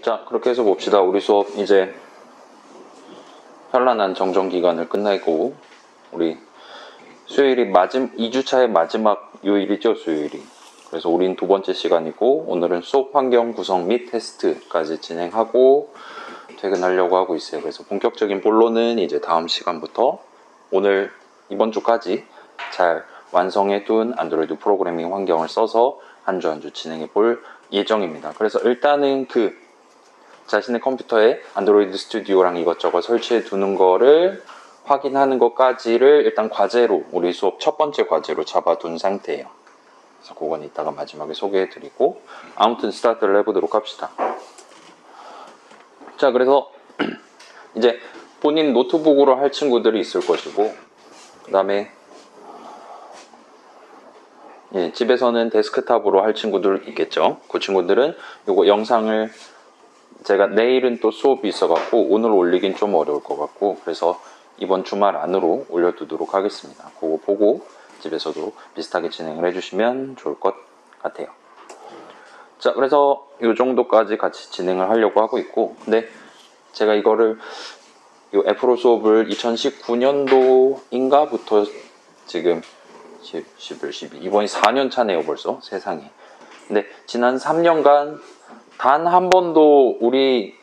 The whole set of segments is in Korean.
자, 그렇게 해서 봅시다. 우리 수업 이제 현란한 정정 기간을 끝내고 우리 수요일이 2주차의 마지막 요일이죠, 수요일이. 그래서 우린 두 번째 시간이고 오늘은 수업 환경 구성 및 테스트까지 진행하고 퇴근하려고 하고 있어요. 그래서 본격적인 본론은 이제 다음 시간부터 오늘 이번 주까지 잘 완성해둔 안드로이드 프로그래밍 환경을 써서 한 주 한 주 진행해 볼 예정입니다. 그래서 일단은 자신의 컴퓨터에 안드로이드 스튜디오랑 이것저것 설치해 두는 거를 확인하는 것까지를 일단 과제로 우리 수업 첫 번째 과제로 잡아둔 상태예요. 그래서 그건 이따가 마지막에 소개해 드리고 아무튼 스타트를 해보도록 합시다. 자, 그래서 이제 본인 노트북으로 할 친구들이 있을 것이고 그 다음에 집에서는 데스크탑으로 할 친구들 있겠죠. 그 친구들은 요거 영상을 제가 내일은 또 수업이 있어갖고 오늘 올리긴 좀 어려울 것 같고 그래서 이번 주말 안으로 올려두도록 하겠습니다. 그거 보고 집에서도 비슷하게 진행을 해주시면 좋을 것 같아요. 자, 그래서 이 정도까지 같이 진행을 하려고 하고 있고 근데 제가 이거를 이 애프로 수업을 2019년도인가부터 지금 11, 12 이번이 4년 차네요 벌써 세상에. 근데 지난 3년간 단 한 번도 우리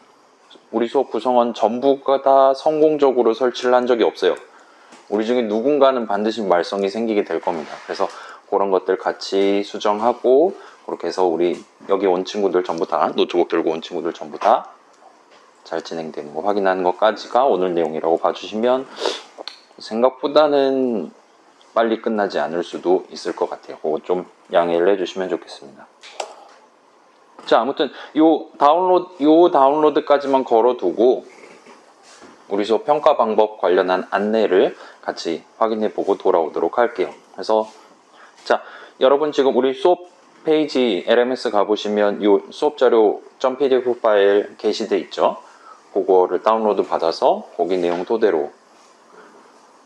수업 구성원 전부가 다 성공적으로 설치를 한 적이 없어요. 우리 중에 누군가는 반드시 말썽이 생기게 될 겁니다. 그래서 그런 것들 같이 수정하고 그렇게 해서 우리 여기 온 친구들 전부 다 노트북 들고 온 친구들 전부 다 잘 진행되는 거 확인하는 것까지가 오늘 내용이라고 봐주시면 생각보다는 빨리 끝나지 않을 수도 있을 것 같아요. 그거 좀 양해를 해주시면 좋겠습니다. 자, 아무튼 요 다운로드까지만 걸어두고 우리 수업 평가 방법 관련한 안내를 같이 확인해 보고 돌아오도록 할게요. 그래서 자, 여러분 지금 우리 수업 페이지 LMS 가보시면 요 수업 자료 .pdf 파일 게시돼 있죠. 그거를 다운로드 받아서 거기 내용 토대로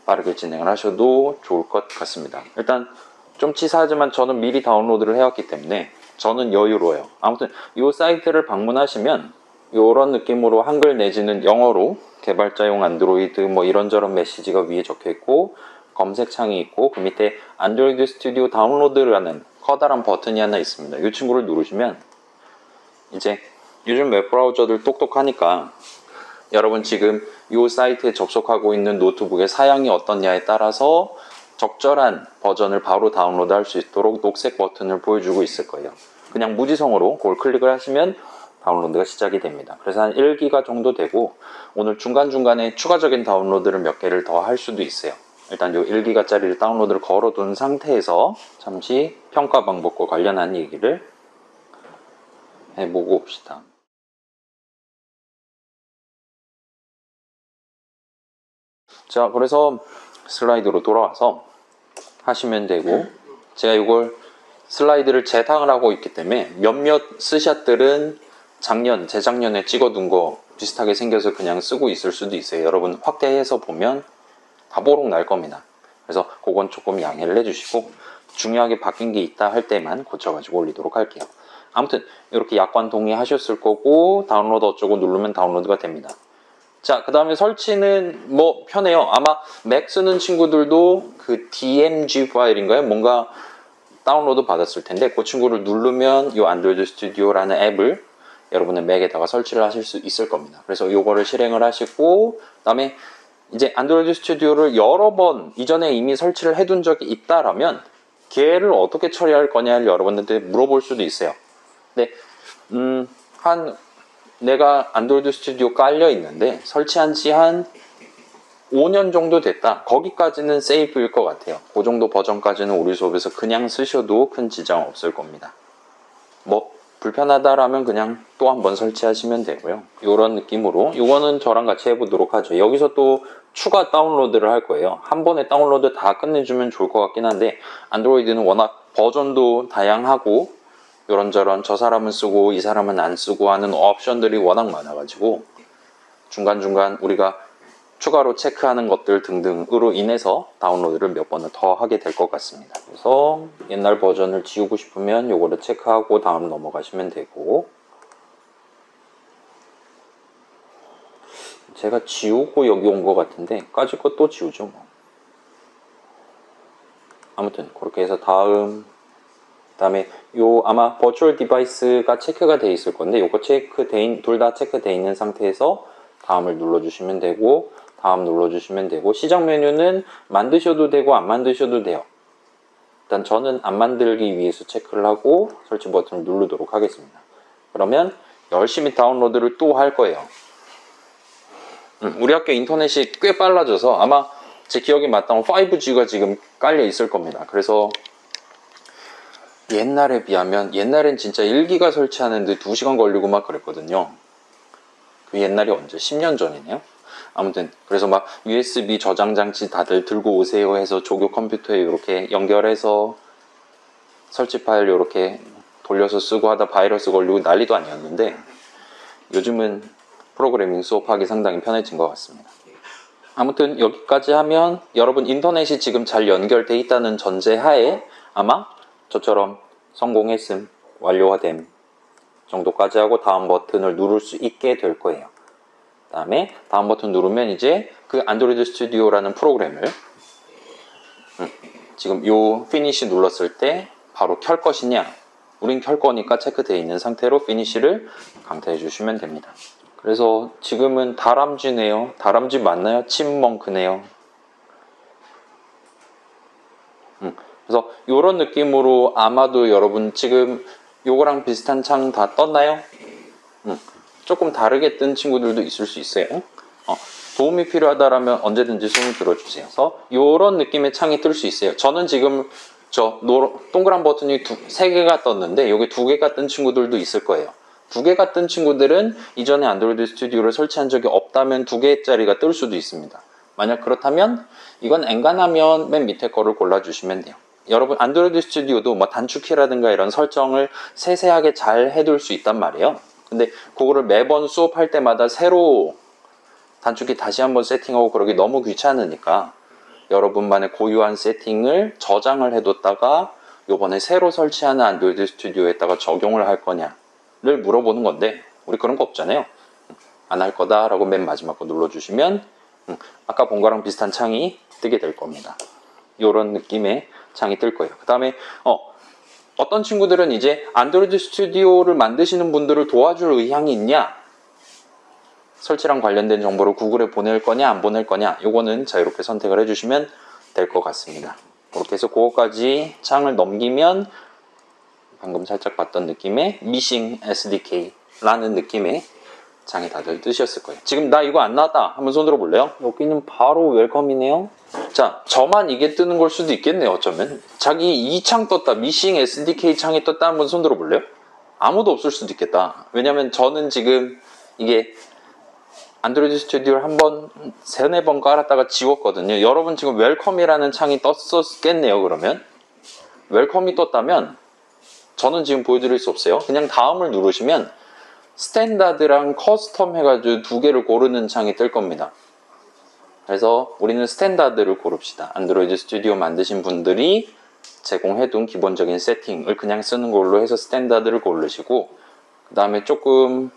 빠르게 진행을 하셔도 좋을 것 같습니다. 일단 좀 치사하지만 저는 미리 다운로드를 해왔기 때문에 저는 여유로워요. 아무튼 이 사이트를 방문하시면 이런 느낌으로 한글 내지는 영어로 개발자용 안드로이드 뭐 이런저런 메시지가 위에 적혀 있고 검색창이 있고 그 밑에 안드로이드 스튜디오 다운로드라는 커다란 버튼이 하나 있습니다. 이 친구를 누르시면 이제 요즘 웹브라우저들 똑똑하니까 여러분 지금 이 사이트에 접속하고 있는 노트북의 사양이 어떻냐에 따라서 적절한 버전을 바로 다운로드 할 수 있도록 녹색 버튼을 보여주고 있을 거예요. 그냥 무지성으로 그걸 클릭을 하시면 다운로드가 시작이 됩니다. 그래서 한 1기가 정도 되고 오늘 중간중간에 추가적인 다운로드를 몇 개를 더 할 수도 있어요. 일단 이 1기가짜리를 다운로드를 걸어둔 상태에서 잠시 평가 방법과 관련한 얘기를 해보고 봅시다. 자, 그래서 슬라이드로 돌아와서 하시면 되고 제가 이걸 슬라이드를 재탕을 하고 있기 때문에 몇몇 스샷들은 재작년에 찍어둔 거 비슷하게 생겨서 그냥 쓰고 있을 수도 있어요. 여러분 확대해서 보면 다 보록 날 겁니다. 그래서 그건 조금 양해를 해주시고 중요하게 바뀐 게 있다 할 때만 고쳐가지고 올리도록 할게요. 아무튼 이렇게 약관 동의하셨을 거고 다운로드 어쩌고 누르면 다운로드가 됩니다. 자, 그 다음에 설치는 뭐 편해요. 아마 맥 쓰는 친구들도 그 DMG 파일인가요? 뭔가 다운로드 받았을 텐데 그 친구를 누르면 이 안드로이드 스튜디오라는 앱을 여러분의 맥에다가 설치를 하실 수 있을 겁니다. 그래서 이거를 실행을 하시고 그 다음에 이제 안드로이드 스튜디오를 여러 번 이전에 이미 설치를 해둔 적이 있다라면 걔를 어떻게 처리할 거냐를 여러분한테 물어볼 수도 있어요. 근데 내가 안드로이드 스튜디오 깔려 있는데 설치한 지 한 5년 정도 됐다. 거기까지는 세이프일 것 같아요. 그 정도 버전까지는 우리 수업에서 그냥 쓰셔도 큰 지장 없을 겁니다. 뭐 불편하다라면 그냥 또 한번 설치하시면 되고요. 이런 느낌으로 이거는 저랑 같이 해보도록 하죠. 여기서 또 추가 다운로드를 할 거예요. 한 번에 다운로드 다 끝내주면 좋을 것 같긴 한데 안드로이드는 워낙 버전도 다양하고 이런저런 저 사람은 쓰고 이 사람은 안 쓰고 하는 옵션들이 워낙 많아가지고 중간중간 우리가 추가로 체크하는 것들 등등으로 인해서 다운로드를 몇 번을 더 하게 될 것 같습니다. 그래서 옛날 버전을 지우고 싶으면 요거를 체크하고 다음 넘어가시면 되고 제가 지우고 여기 온 것 같은데 까짓 거 또 지우죠 뭐. 아무튼 그렇게 해서 다음에 요 아마 버추얼 디바이스가 체크가 돼 있을 건데 요거 둘 다 체크돼 있는 상태에서 다음을 눌러주시면 되고 다음 눌러주시면 되고 시작 메뉴는 만드셔도 되고 안 만드셔도 돼요. 일단 저는 안 만들기 위해서 체크를 하고 설치 버튼을 누르도록 하겠습니다. 그러면 열심히 다운로드를 또 할 거예요. 우리 학교 인터넷이 꽤 빨라져서 아마 제 기억이 맞다면 5G가 지금 깔려 있을 겁니다. 그래서 옛날에 비하면 옛날엔 진짜 1기가 설치하는데 2시간 걸리고 막 그랬거든요. 그 옛날이 언제? 10년 전이네요. 아무튼 그래서 막 USB 저장 장치 다들 들고 오세요 해서 조교 컴퓨터에 이렇게 연결해서 설치 파일 이렇게 돌려서 쓰고 하다 바이러스 걸리고 난리도 아니었는데 요즘은 프로그래밍 수업하기 상당히 편해진 것 같습니다. 아무튼 여기까지 하면 여러분 인터넷이 지금 잘 연결돼 있다는 전제하에 아마 저처럼 성공했음, 완료가 됨 정도까지 하고 다음 버튼을 누를 수 있게 될 거예요. 다음에 다음 버튼 누르면 이제 그 안드로이드 스튜디오라는 프로그램을 지금 요 피니시 눌렀을 때 바로 켤 것이냐, 우린 켤 거니까 체크되어 있는 상태로 피니시를 강타해 주시면 됩니다. 그래서 지금은 다람쥐네요. 다람쥐 맞나요? 침멍크네요. 그래서 이런 느낌으로 아마도 여러분 지금 요거랑 비슷한 창 다 떴나요? 조금 다르게 뜬 친구들도 있을 수 있어요. 도움이 필요하다라면 언제든지 손을 들어주세요. 그래서 이런 느낌의 창이 뜰 수 있어요. 저는 지금 동그란 버튼이 3개가 떴는데 여기 2개가 뜬 친구들도 있을 거예요. 2개가 뜬 친구들은 이전에 안드로이드 스튜디오를 설치한 적이 없다면 2개짜리가 뜰 수도 있습니다. 만약 그렇다면 이건 엔간하면 맨 밑에 거를 골라주시면 돼요. 여러분 안드로이드 스튜디오도 뭐 단축키라든가 이런 설정을 세세하게 잘 해둘 수 있단 말이에요. 근데 그거를 매번 수업할 때마다 새로 단축키 다시 한번 세팅하고 그러기 너무 귀찮으니까 여러분만의 고유한 세팅을 저장을 해뒀다가 요번에 새로 설치하는 안드로이드 스튜디오에다가 적용을 할 거냐를 물어보는 건데 우리 그런 거 없잖아요. 안 할 거다 라고 맨 마지막 거 눌러주시면 아까 본 거랑 비슷한 창이 뜨게 될 겁니다. 요런 느낌의 창이 뜰 거예요. 그 다음에 어떤 친구들은 이제 안드로이드 스튜디오를 만드시는 분들을 도와줄 의향이 있냐, 설치랑 관련된 정보를 구글에 보낼 거냐 안 보낼 거냐, 요거는 자유롭게 선택을 해주시면 될 것 같습니다. 그렇게 해서 그거까지 창을 넘기면 방금 살짝 봤던 느낌의 미싱 SDK라는 느낌의 창이 다들 뜨셨을 거예요. 지금 나 이거 안 나왔다 한번 손 들어 볼래요? 여기는 바로 웰컴이네요. 자, 저만 이게 뜨는 걸 수도 있겠네요. 어쩌면 자기 이 창 떴다, 미싱 SDK 창이 떴다 한번 손 들어 볼래요? 아무도 없을 수도 있겠다. 왜냐면 저는 지금 이게 안드로이드 스튜디오를 한번 3-4번 깔았다가 지웠거든요. 여러분 지금 웰컴이라는 창이 떴었겠네요. 그러면 웰컴이 떴다면 저는 지금 보여드릴 수 없어요. 그냥 다음을 누르시면 스탠다드랑 커스텀 해가지고 2개를 고르는 창이 뜰 겁니다. 그래서 우리는 스탠다드를 고릅시다. 안드로이드 스튜디오 만드신 분들이 제공해둔 기본적인 세팅을 그냥 쓰는 걸로 해서 스탠다드를 고르시고 그 다음에 조금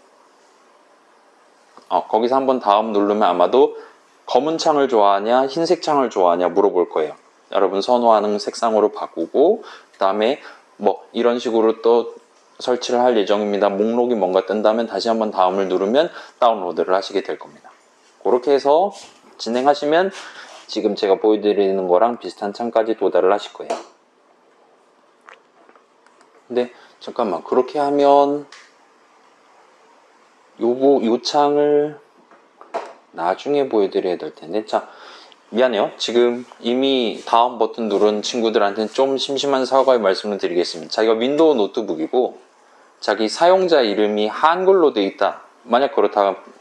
거기서 한번 다음 누르면 아마도 검은 창을 좋아하냐 흰색 창을 좋아하냐 물어볼 거예요. 여러분 선호하는 색상으로 바꾸고 그 다음에 뭐 이런 식으로 또 설치를 할 예정입니다. 목록이 뭔가 뜬다면 다시 한번 다음을 누르면 다운로드를 하시게 될 겁니다. 그렇게 해서 진행하시면 지금 제가 보여드리는 거랑 비슷한 창까지 도달을 하실 거예요. 근데 잠깐만, 그렇게 하면 요 창을 나중에 보여드려야 될 텐데, 자, 미안해요. 지금 이미 다음 버튼 누른 친구들한테는 좀 심심한 사과의 말씀을 드리겠습니다. 자기가 윈도우 노트북이고 자기 사용자 이름이 한글로 돼 있다. 만약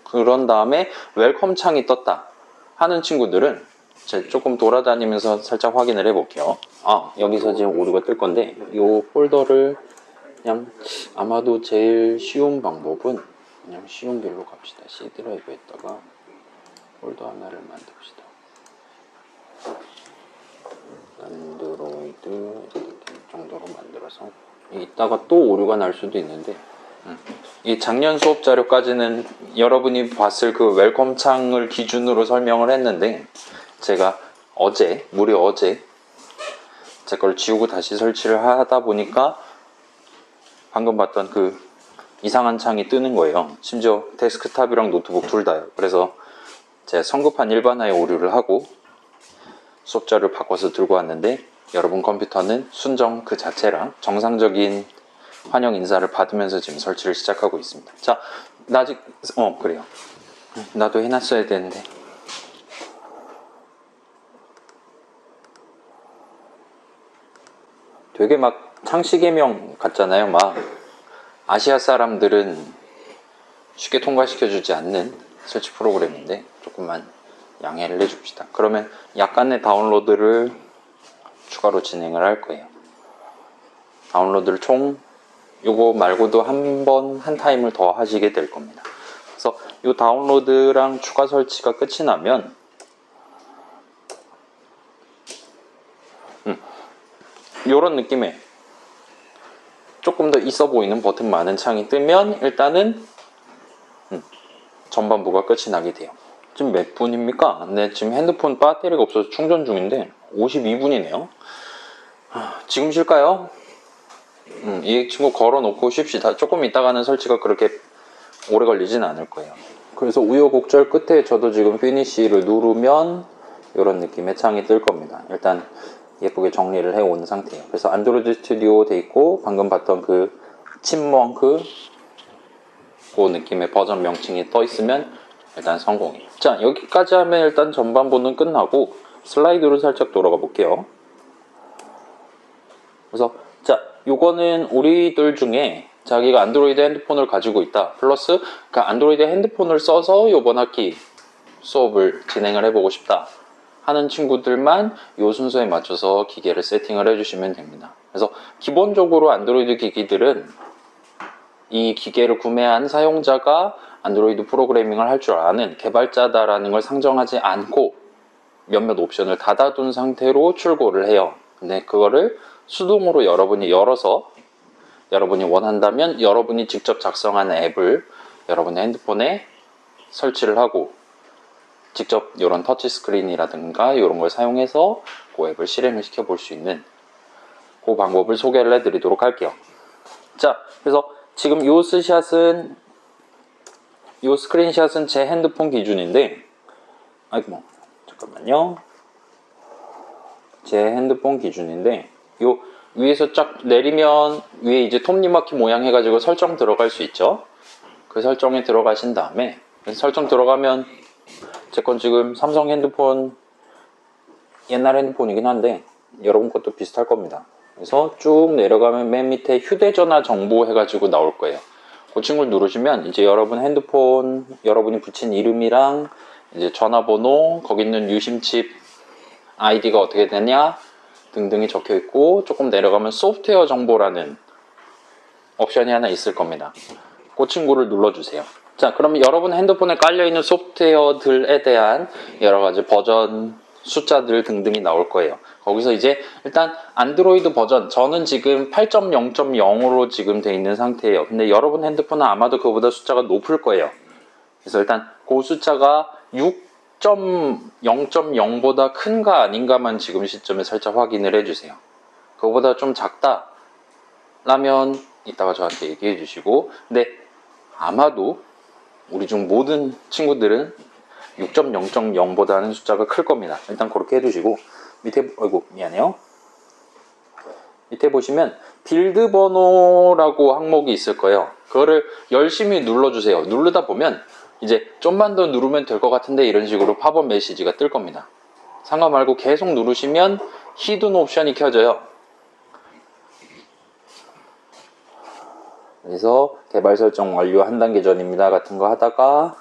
그런 다음에 웰컴 창이 떴다 하는 친구들은 제가 조금 돌아다니면서 살짝 확인을 해볼게요. 여기서 지금 오류가 뜰 건데 이 폴더를 그냥 아마도 제일 쉬운 방법은 그냥 쉬운 길로 갑시다. C 드라이브에다가 폴더 하나를 만듭시다. 안드로이드 이렇게 정도로 만들어서 이따가 또 오류가 날 수도 있는데 이 작년 수업 자료까지는 여러분이 봤을 그 웰컴 창을 기준으로 설명을 했는데 제가 무려 어제 제 걸 지우고 다시 설치를 하다 보니까 방금 봤던 그 이상한 창이 뜨는 거예요. 심지어 데스크탑이랑 노트북 둘 다요. 그래서 제가 성급한 일반화에 오류를 하고 수업자를 바꿔서 들고 왔는데 여러분 컴퓨터는 순정 그 자체랑 정상적인 환영 인사를 받으면서 지금 설치를 시작하고 있습니다. 자, 나 아직 그래요. 나도 해놨어야 되는데. 되게 막 창시개명 같잖아요. 막 아시아 사람들은 쉽게 통과시켜주지 않는 설치 프로그램인데 조금만 양해를 해줍시다. 그러면 약간의 다운로드를 추가로 진행을 할 거예요. 다운로드를 총 요거 말고도 한 타임을 더 하시게 될 겁니다. 그래서 이 다운로드랑 추가 설치가 끝이 나면 이런 느낌의 조금 더 있어 보이는 버튼 많은 창이 뜨면 일단은 전반부가 끝이 나게 돼요. 지금 몇 분입니까? 네, 지금 핸드폰 배터리가 없어서 충전 중인데 52분이네요. 지금 쉴까요? 이 친구 걸어놓고 쉽시다. 조금 있다가는 설치가 그렇게 오래 걸리진 않을 거예요. 그래서 우여곡절 끝에 저도 지금 피니쉬를 누르면 이런 느낌의 창이 뜰 겁니다. 일단 예쁘게 정리를 해온 상태예요. 그래서 안드로이드 스튜디오 돼 있고 방금 봤던 그 칩먼크 그 느낌의 버전 명칭이 떠 있으면 일단 성공이에요. 자, 여기까지 하면 일단 전반부는 끝나고 슬라이드로 살짝 돌아가 볼게요. 그래서 자, 요거는 우리들 중에 자기가 안드로이드 핸드폰을 가지고 있다. 플러스 그 안드로이드 핸드폰을 써서 요번 학기 수업을 진행을 해보고 싶다 하는 친구들만 요 순서에 맞춰서 기계를 세팅을 해주시면 됩니다. 그래서 기본적으로 안드로이드 기기들은 이 기계를 구매한 사용자가 안드로이드 프로그래밍을 할 줄 아는 개발자다라는 걸 상정하지 않고 몇몇 옵션을 닫아둔 상태로 출고를 해요. 근데 그거를 수동으로 여러분이 열어서 여러분이 원한다면 여러분이 직접 작성한 앱을 여러분의 핸드폰에 설치를 하고 직접 이런 터치 스크린이라든가 이런 걸 사용해서 그 앱을 실행을 시켜 볼 수 있는 그 방법을 소개를 해드리도록 할게요. 자, 그래서 지금 요 스크린샷은 제 핸드폰 기준인데, 아이고, 잠깐만요. 제 핸드폰 기준인데, 요 위에서 쫙 내리면 위에 이제 톱니바퀴 모양 해가지고 설정 들어갈 수 있죠. 그 설정에 들어가신 다음에 설정 들어가면 제 건 지금 삼성 핸드폰 옛날 핸드폰이긴 한데 여러분 것도 비슷할 겁니다. 그래서 쭉 내려가면 맨 밑에 휴대전화 정보 해가지고 나올 거예요. 그 친구를 누르시면 이제 여러분 핸드폰 여러분이 붙인 이름이랑 이제 전화번호 거기 있는 유심칩 아이디가 어떻게 되냐 등등이 적혀 있고 조금 내려가면 소프트웨어 정보라는 옵션이 하나 있을 겁니다. 그 친구를 눌러주세요. 자, 그러면 여러분 핸드폰에 깔려있는 소프트웨어들에 대한 여러가지 버전 숫자들 등등이 나올 거예요. 거기서 이제 일단 안드로이드 버전 저는 지금 8.0.0으로 지금 돼 있는 상태예요. 근데 여러분 핸드폰은 아마도 그보다 숫자가 높을 거예요. 그래서 일단 그 숫자가 6.0.0보다 큰가 아닌가만 지금 시점에 살짝 확인을 해주세요. 그거보다 좀 작다 라면 이따가 저한테 얘기해 주시고, 근데 아마도 우리 중 모든 친구들은 6.0.0보다는 숫자가 클 겁니다. 일단 그렇게 해두시고 밑에 미안해요. 밑에 보시면 빌드 번호라고 항목이 있을 거예요. 그거를 열심히 눌러주세요. 누르다 보면 이제 좀만 더 누르면 될 것 같은데 이런 식으로 팝업 메시지가 뜰 겁니다. 상관 말고 계속 누르시면 히든 옵션이 켜져요. 그래서 개발 설정 완료 한 단계 전입니다 같은 거 하다가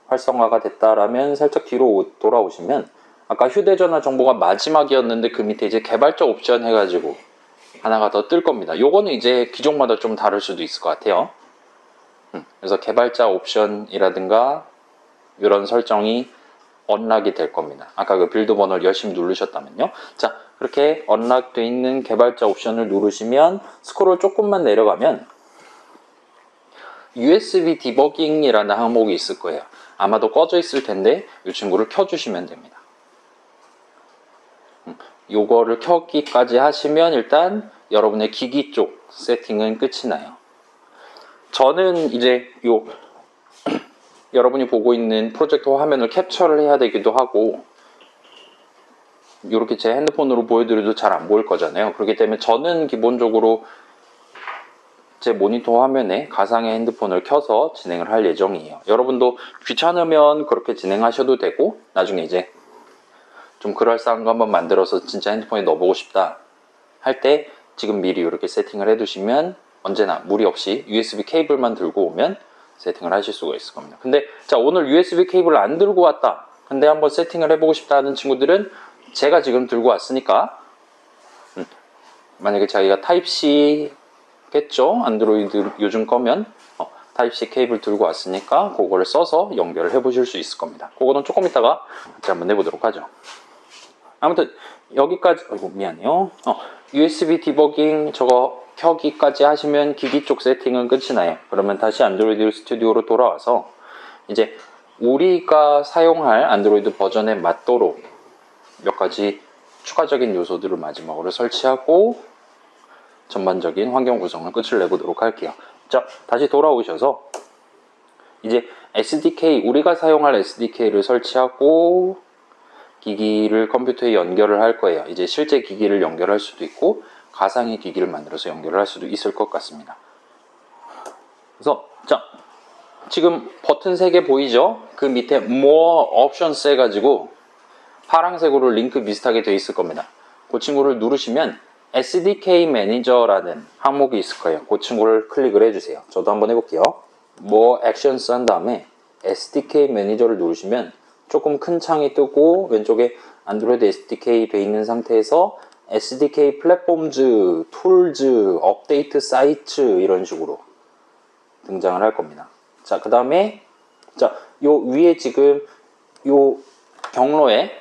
활성화가 됐다라면 살짝 뒤로 돌아오시면 아까 휴대전화 정보가 마지막이었는데 그 밑에 이제 개발자 옵션 해가지고 하나가 더 뜰 겁니다. 요거는 이제 기종마다 좀 다를 수도 있을 것 같아요. 그래서 개발자 옵션이라든가 이런 설정이 언락이 될 겁니다. 아까 그 빌드 번호를 열심히 누르셨다면요. 자, 그렇게 언락되어 있는 개발자 옵션을 누르시면 스크롤 조금만 내려가면 USB 디버깅이라는 항목이 있을 거예요. 아마도 꺼져 있을 텐데 이 친구를 켜주시면 됩니다. 요거를 켜기까지 하시면 일단 여러분의 기기 쪽 세팅은 끝이 나요. 저는 이제 요 여러분이 보고 있는 프로젝터 화면을 캡처를 해야 되기도 하고 이렇게 제 핸드폰으로 보여드려도 잘 안 보일 거잖아요. 그렇기 때문에 저는 기본적으로 제 모니터 화면에 가상의 핸드폰을 켜서 진행을 할 예정이에요. 여러분도 귀찮으면 그렇게 진행하셔도 되고 나중에 이제 좀 그럴싸한 거 한번 만들어서 진짜 핸드폰에 넣어보고 싶다 할 때 지금 미리 이렇게 세팅을 해두시면 언제나 무리 없이 USB 케이블만 들고 오면 세팅을 하실 수가 있을 겁니다. 근데 자, 오늘 USB 케이블을 안 들고 왔다. 근데 한번 세팅을 해보고 싶다 하는 친구들은 제가 지금 들고 왔으니까 만약에 자기가 타입C 겠죠? 안드로이드 요즘 거면 타입C 케이블 들고 왔으니까 그거를 써서 연결을 해 보실 수 있을 겁니다. 그거는 조금 이따가 같이 한번 내보도록 하죠. 아무튼 여기까지 미안해요. USB 디버깅 저거 켜기까지 하시면 기기 쪽 세팅은 끝이 나요. 그러면 다시 안드로이드 스튜디오로 돌아와서 이제 우리가 사용할 안드로이드 버전에 맞도록 몇 가지 추가적인 요소들을 마지막으로 설치하고 전반적인 환경 구성을 끝을 내보도록 할게요. 자, 다시 돌아오셔서 이제 SDK, 우리가 사용할 SDK를 설치하고 기기를 컴퓨터에 연결을 할 거예요. 이제 실제 기기를 연결할 수도 있고 가상의 기기를 만들어서 연결을 할 수도 있을 것 같습니다. 그래서 자, 지금 버튼 3개 보이죠? 그 밑에 More Options 해가지고 파란색으로 링크 비슷하게 되어 있을 겁니다. 그 친구를 누르시면 SDK 매니저라는 항목이 있을 거예요. 그 친구를 클릭을 해주세요. 저도 한번 해볼게요. More Actions 한 다음에 SDK 매니저를 누르시면 조금 큰 창이 뜨고 왼쪽에 안드로이드 SDK 돼 있는 상태에서 SDK 플랫폼즈, 툴즈, 업데이트 사이트 이런 식으로 등장을 할 겁니다. 자, 그 다음에 자, 요 위에 지금 요 경로에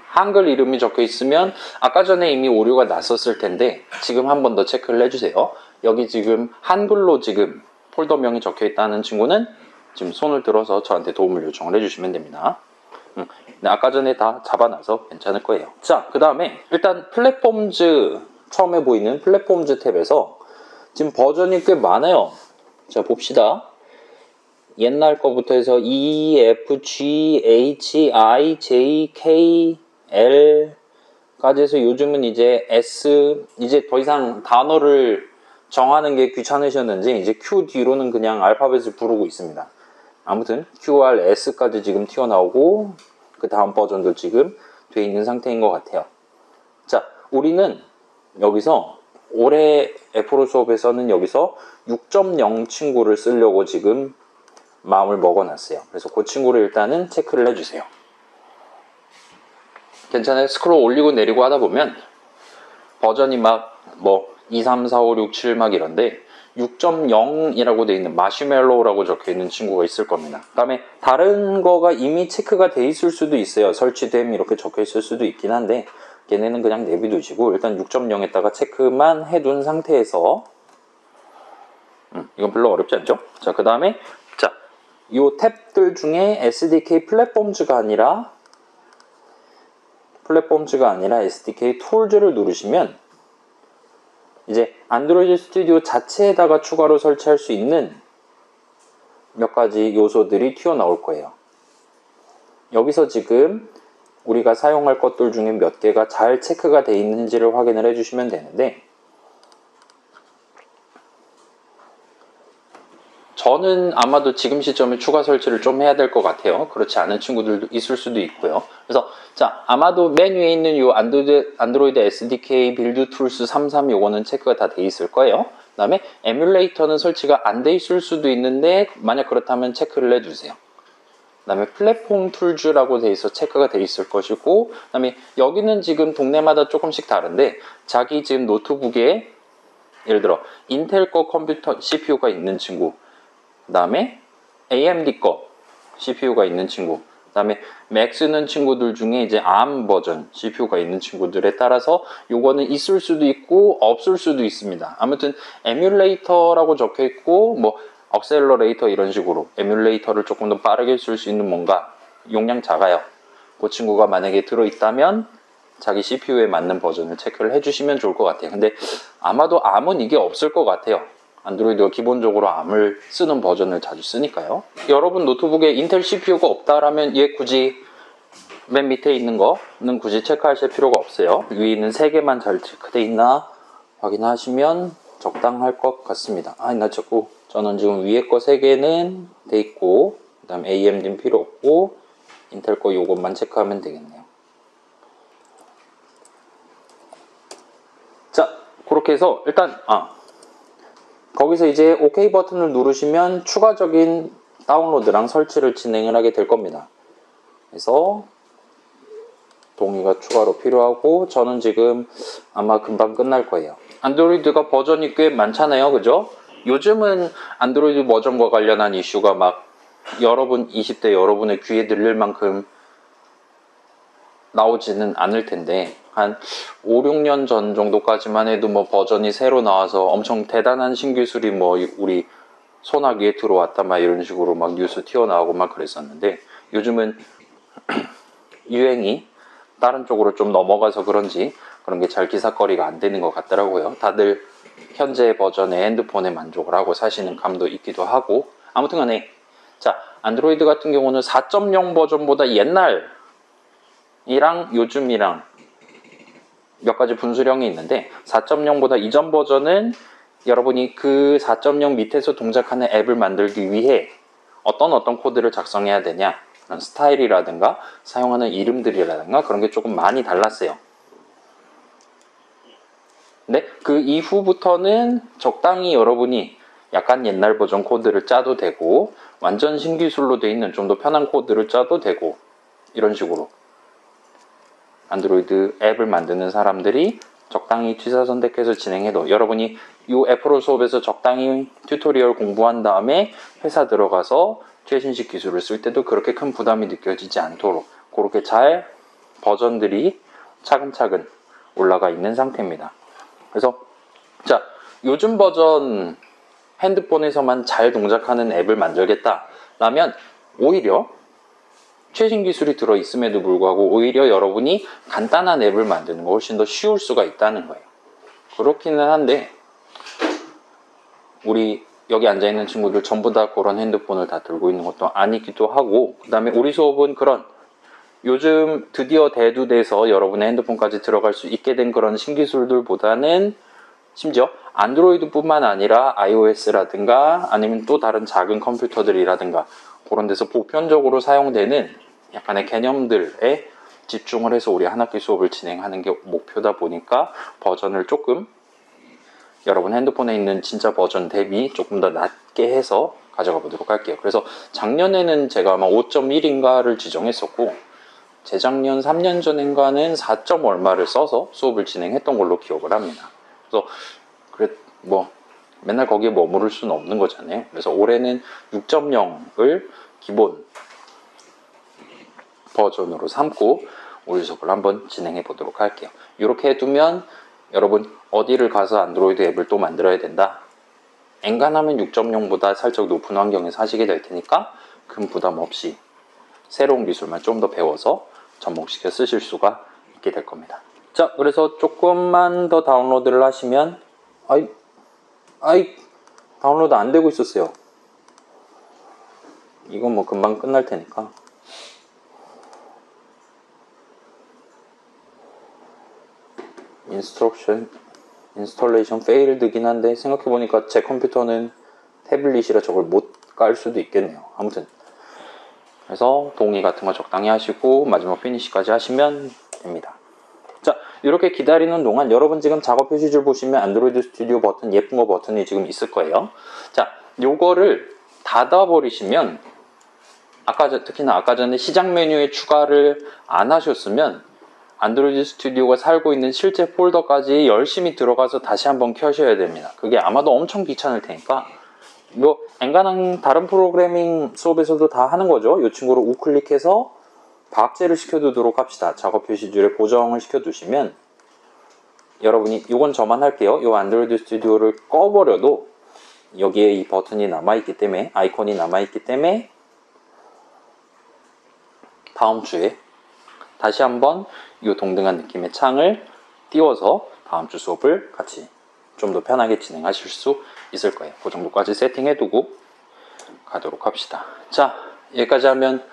한글 이름이 적혀 있으면 아까 전에 이미 오류가 났었을 텐데 지금 한 번 더 체크를 해주세요. 여기 지금 한글로 지금 폴더명이 적혀 있다는 친구는 지금 손을 들어서 저한테 도움을 요청을 해주시면 됩니다. 아까 전에 다 잡아놔서 괜찮을 거예요. 자, 그 다음에 일단 플랫폼즈 처음에 보이는 플랫폼즈 탭에서 지금 버전이 꽤 많아요. 자, 봅시다. 옛날 거부터 해서 E, F, G, H, I, J, K, L까지 해서 요즘은 이제 S, 이제 더 이상 단어를 정하는 게 귀찮으셨는지 이제 Q 뒤로는 그냥 알파벳을 부르고 있습니다. 아무튼 QR, S까지 지금 튀어나오고 그 다음 버전도 지금 돼 있는 상태인 것 같아요. 자, 우리는 여기서 올해 애플 수업에서는 여기서 6.0 친구를 쓰려고 지금 마음을 먹어놨어요. 그래서 그 친구를 일단은 체크를 해주세요. 괜찮아요. 스크롤 올리고 내리고 하다 보면 버전이 막 뭐 2, 3, 4, 5, 6, 7 막 이런데 6.0이라고 되어 있는 마시멜로우라고 적혀 있는 친구가 있을 겁니다. 그 다음에 다른 거가 이미 체크가 돼 있을 수도 있어요. 설치됨 이렇게 적혀 있을 수도 있긴 한데 걔네는 그냥 내비두시고 일단 6.0에다가 체크만 해둔 상태에서 이건 별로 어렵지 않죠? 자, 그 다음에 자, 요 탭들 중에 SDK 플랫폼즈가 아니라 SDK 툴즈를 누르시면 이제 안드로이드 스튜디오 자체에다가 추가로 설치할 수 있는 몇 가지 요소들이 튀어나올 거예요. 여기서 지금 우리가 사용할 것들 중에 몇 개가 잘 체크가 되어 있는지를 확인을 해주시면 되는데 저는 아마도 지금 시점에 추가 설치를 좀 해야 될 것 같아요. 그렇지 않은 친구들도 있을 수도 있고요. 그래서 자, 아마도 맨 위에 있는 이 안드로이드 SDK 빌드 툴스 33 요거는 체크가 다 돼 있을 거예요. 그 다음에 에뮬레이터는 설치가 안 돼 있을 수도 있는데 만약 그렇다면 체크를 해주세요. 그 다음에 플랫폼 툴즈라고 돼 있어 체크가 돼 있을 것이고 그 다음에 여기는 지금 동네마다 조금씩 다른데 자기 지금 노트북에 예를 들어 인텔 거 컴퓨터 CPU가 있는 친구 그 다음에 AMD 거 CPU가 있는 친구 그 다음에 맥 쓰는 친구들 중에 이제 ARM 버전 CPU가 있는 친구들에 따라서 요거는 있을 수도 있고 없을 수도 있습니다. 아무튼 에뮬레이터라고 적혀 있고 뭐 억셀러레이터 이런 식으로 에뮬레이터를 조금 더 빠르게 쓸 수 있는 뭔가 용량 작아요. 그 친구가 만약에 들어있다면 자기 CPU에 맞는 버전을 체크를 해주시면 좋을 것 같아요. 근데 아마도 ARM은 이게 없을 것 같아요. 안드로이드가 기본적으로 ARM을 쓰는 버전을 자주 쓰니까요. 여러분 노트북에 인텔 CPU가 없다라면 얘 굳이 맨 밑에 있는 거는 굳이 체크하실 필요가 없어요. 위에 있는 3개만 잘 체크되어 있나 확인하시면 적당할 것 같습니다. 나 자꾸 저는 지금 위에 거 3개는 돼 있고 그 다음 AMD는 필요 없고 인텔 거 요것만 체크하면 되겠네요. 자, 그렇게 해서 일단 거기서 이제 OK 버튼을 누르시면 추가적인 다운로드랑 설치를 진행을 하게 될 겁니다. 그래서 동의가 추가로 필요하고 저는 지금 아마 금방 끝날 거예요. 안드로이드가 버전이 꽤 많잖아요, 그죠? 요즘은 안드로이드 버전과 관련한 이슈가 막 여러분 20대 여러분의 귀에 들릴 만큼 나오지는 않을 텐데 한 5, 6년 전 정도까지만 해도 뭐 버전이 새로 나와서 엄청 대단한 신기술이 뭐 우리 소나기에 들어왔다 막 이런 식으로 막 뉴스 튀어나오고 막 그랬었는데 요즘은 유행이 다른 쪽으로 좀 넘어가서 그런지 그런 게 잘 기사거리가 안 되는 것 같더라고요. 다들 현재 버전의 핸드폰에 만족을 하고 사시는 감도 있기도 하고 아무튼 간에 자, 안드로이드 같은 경우는 4.0 버전보다 옛날이랑 요즘이랑 몇 가지 분수령이 있는데 4.0보다 이전 버전은 여러분이 그 4.0 밑에서 동작하는 앱을 만들기 위해 어떤 코드를 작성해야 되냐 그런 스타일이라든가 사용하는 이름들이라든가 그런 게 조금 많이 달랐어요. 근데 그 이후부터는 적당히 여러분이 약간 옛날 버전 코드를 짜도 되고 완전 신기술로 돼 있는 좀 더 편한 코드를 짜도 되고 이런 식으로 안드로이드 앱을 만드는 사람들이 적당히 취사 선택해서 진행해도 여러분이 이 애플 수업에서 적당히 튜토리얼 공부한 다음에 회사 들어가서 최신식 기술을 쓸 때도 그렇게 큰 부담이 느껴지지 않도록 그렇게 잘 버전들이 차근차근 올라가 있는 상태입니다. 그래서 자, 요즘 버전 핸드폰에서만 잘 동작하는 앱을 만들겠다라면 오히려 최신 기술이 들어있음에도 불구하고 오히려 여러분이 간단한 앱을 만드는 거 훨씬 더 쉬울 수가 있다는 거예요. 그렇기는 한데 우리 여기 앉아있는 친구들 전부 다 그런 핸드폰을 다 들고 있는 것도 아니기도 하고 그 다음에 우리 수업은 그런 요즘 드디어 대두돼서 여러분의 핸드폰까지 들어갈 수 있게 된 그런 신기술들보다는 심지어 안드로이드뿐만 아니라 iOS라든가 아니면 또 다른 작은 컴퓨터들이라든가 그런 데서 보편적으로 사용되는 약간의 개념들에 집중을 해서 우리 한 학기 수업을 진행하는 게 목표다 보니까 버전을 조금 여러분 핸드폰에 있는 진짜 버전 대비 조금 더 낮게 해서 가져가 보도록 할게요. 그래서 작년에는 제가 아마 5.1인가를 지정했었고 재작년 3년 전인가는 4. 얼마를 써서 수업을 진행했던 걸로 기억을 합니다. 그래서 뭐 맨날 거기에 머무를 수는 없는 거잖아요. 그래서 올해는 6.0을 기본 버전으로 삼고 우리 수업을 한번 진행해 보도록 할게요. 이렇게 해두면 여러분 어디를 가서 안드로이드 앱을 또 만들어야 된다. 엔간하면 6.0보다 살짝 높은 환경에서 하시게 될 테니까 큰 부담 없이 새로운 기술만 좀 더 배워서 접목시켜 쓰실 수가 있게 될 겁니다. 자, 그래서 조금만 더 다운로드를 하시면 다운로드 안 되고 있었어요. 이건 뭐 금방 끝날 테니까. 인스톨레이션 페일드긴 한데 생각해보니까 제 컴퓨터는 태블릿이라 저걸 못 깔 수도 있겠네요. 아무튼 그래서 동의 같은 거 적당히 하시고 마지막 피니시까지 하시면 됩니다. 자, 이렇게 기다리는 동안 여러분 지금 작업 표시줄 보시면 안드로이드 스튜디오 버튼 예쁜 거 버튼이 지금 있을 거예요. 자, 요거를 닫아버리시면 특히나 아까 전에 시작 메뉴에 추가를 안 하셨으면 안드로이드 스튜디오가 살고 있는 실제 폴더까지 열심히 들어가서 다시 한번 켜셔야 됩니다. 그게 아마도 엄청 귀찮을 테니까 뭐 엔간한 다른 프로그래밍 수업에서도 다 하는 거죠. 이 친구를 우클릭해서 박제를 시켜두도록 합시다. 작업 표시줄에 고정을 여기에 이 버튼이 남아있기 때문에, 아이콘이 남아있기 때문에 다음 주에 다시 한번 이 동등한 느낌의 창을 띄워서 다음 주 수업을 같이 좀 더 편하게 진행하실 수 있을 거예요. 그 정도까지 세팅해두고 가도록 합시다. 자, 여기까지 하면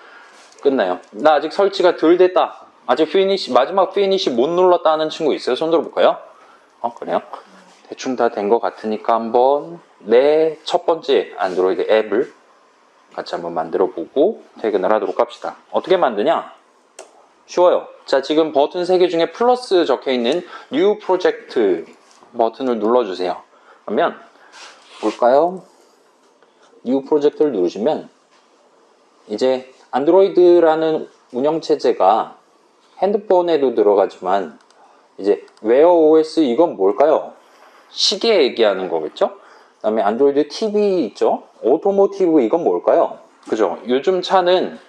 끝나요. 나 아직 설치가 덜 됐다. 아직 피니시, 마지막 피니시 못 눌렀다 하는 친구 있어요? 손 들어볼까요? 그래요? 대충 다 된 것 같으니까 한번 내 첫 번째 안드로이드 앱을 같이 한번 만들어 보고 퇴근을 하도록 합시다. 어떻게 만드냐? 쉬워요. 자, 지금 버튼 3개 중에 플러스 적혀있는 New Project 버튼을 눌러주세요. 그러면 볼까요? New Project를 누르시면 이제 안드로이드라는 운영체제가 핸드폰에도 들어가지만 이제 웨어 OS 이건 뭘까요? 시계 얘기하는 거겠죠? 그 다음에 안드로이드 TV 있죠? 오토모티브 이건 뭘까요? 그죠? 요즘 차는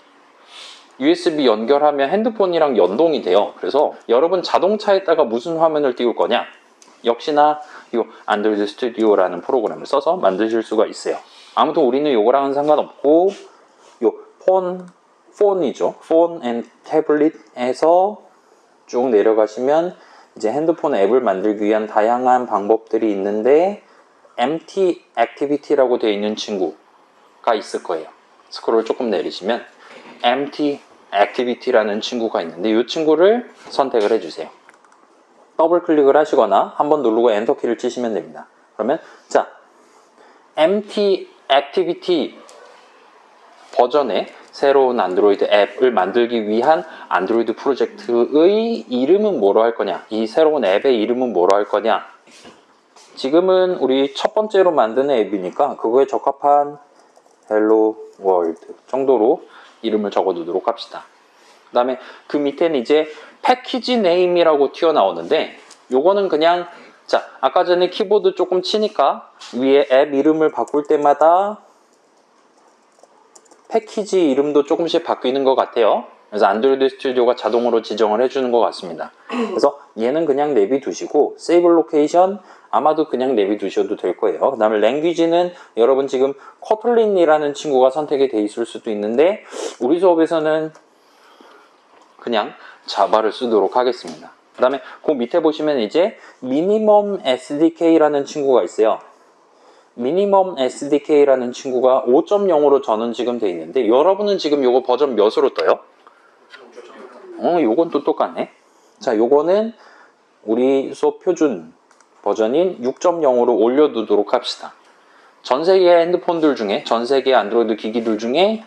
USB 연결하면 핸드폰이랑 연동이 돼요. 그래서 여러분 자동차에다가 무슨 화면을 띄울 거냐? 역시나 이 안드로이드 스튜디오라는 프로그램을 써서 만드실 수가 있어요. 아무튼 우리는 요거랑은 상관없고 요 폰이죠. 폰 앤 태블릿에서 쭉 내려가시면 이제 핸드폰 앱을 만들기 위한 다양한 방법들이 있는데 MT 액티비티라고 되어 있는 친구가 있을 거예요. 스크롤 조금 내리시면 MT 액티비티라는 친구가 있는데 이 친구를 선택을 해주세요. 더블 클릭을 하시거나 한번 누르고 엔터 키를 치시면 됩니다. 그러면 자, MT 액티비티 버전의 새로운 안드로이드 앱을 만들기 위한 안드로이드 프로젝트의 이름은 뭐로 할 거냐? 이 새로운 앱의 이름은 뭐로 할 거냐? 지금은 우리 첫 번째로 만드는 앱이니까 그거에 적합한 헬로 월드 정도로 이름을 적어두도록 합시다. 그 다음에 그 밑에는 이제 패키지 네임이라고 튀어나오는데 요거는 그냥 자, 아까 전에 키보드 조금 치니까 위에 앱 이름을 바꿀 때마다 패키지 이름도 조금씩 바뀌는 것 같아요. 그래서 안드로이드 스튜디오가 자동으로 지정을 해주는 것 같습니다. 그래서 얘는 그냥 내비두시고 세이브 로케이션 아마도 그냥 내비두셔도 될 거예요. 그 다음에 랭귀지는 여러분 지금 코틀린이라는 친구가 선택이 돼 있을 수도 있는데 우리 수업에서는 그냥 자바를 쓰도록 하겠습니다. 그 다음에 그 밑에 보시면 이제 미니멈 SDK라는 친구가 있어요. 미니멈 SDK라는 친구가 5.0으로 저는 지금 돼 있는데 여러분은 지금 요거 버전 몇으로 떠요? 요건 또 똑같네. 자, 요거는 우리 수업 표준 버전인 6.0으로 올려두도록 합시다. 전 세계 핸드폰들 중에, 전 세계 안드로이드 기기들 중에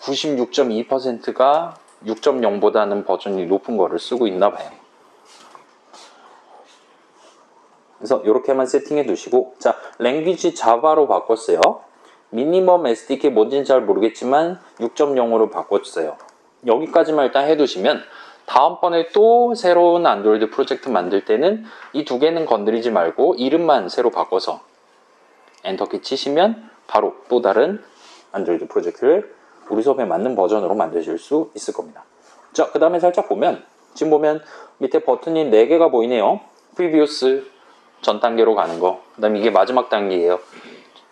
96.2%가 6.0보다는 버전이 높은 거를 쓰고 있나 봐요. 그래서 이렇게만 세팅해 두시고 자, 랭귀지 자바로 바꿨어요. 미니멈 SDK 뭔지는 잘 모르겠지만 6.0으로 바꿨어요. 여기까지만 일단 해두시면 다음번에 또 새로운 안드로이드 프로젝트 만들 때는 이 두 개는 건드리지 말고 이름만 새로 바꿔서 엔터키 치시면 바로 또 다른 안드로이드 프로젝트를 우리 수업에 맞는 버전으로 만드실 수 있을 겁니다. 자, 그 다음에 살짝 보면 지금 보면 밑에 버튼이 4개가 보이네요. Previous 전 단계로 가는 거, 그 다음에 이게 마지막 단계예요.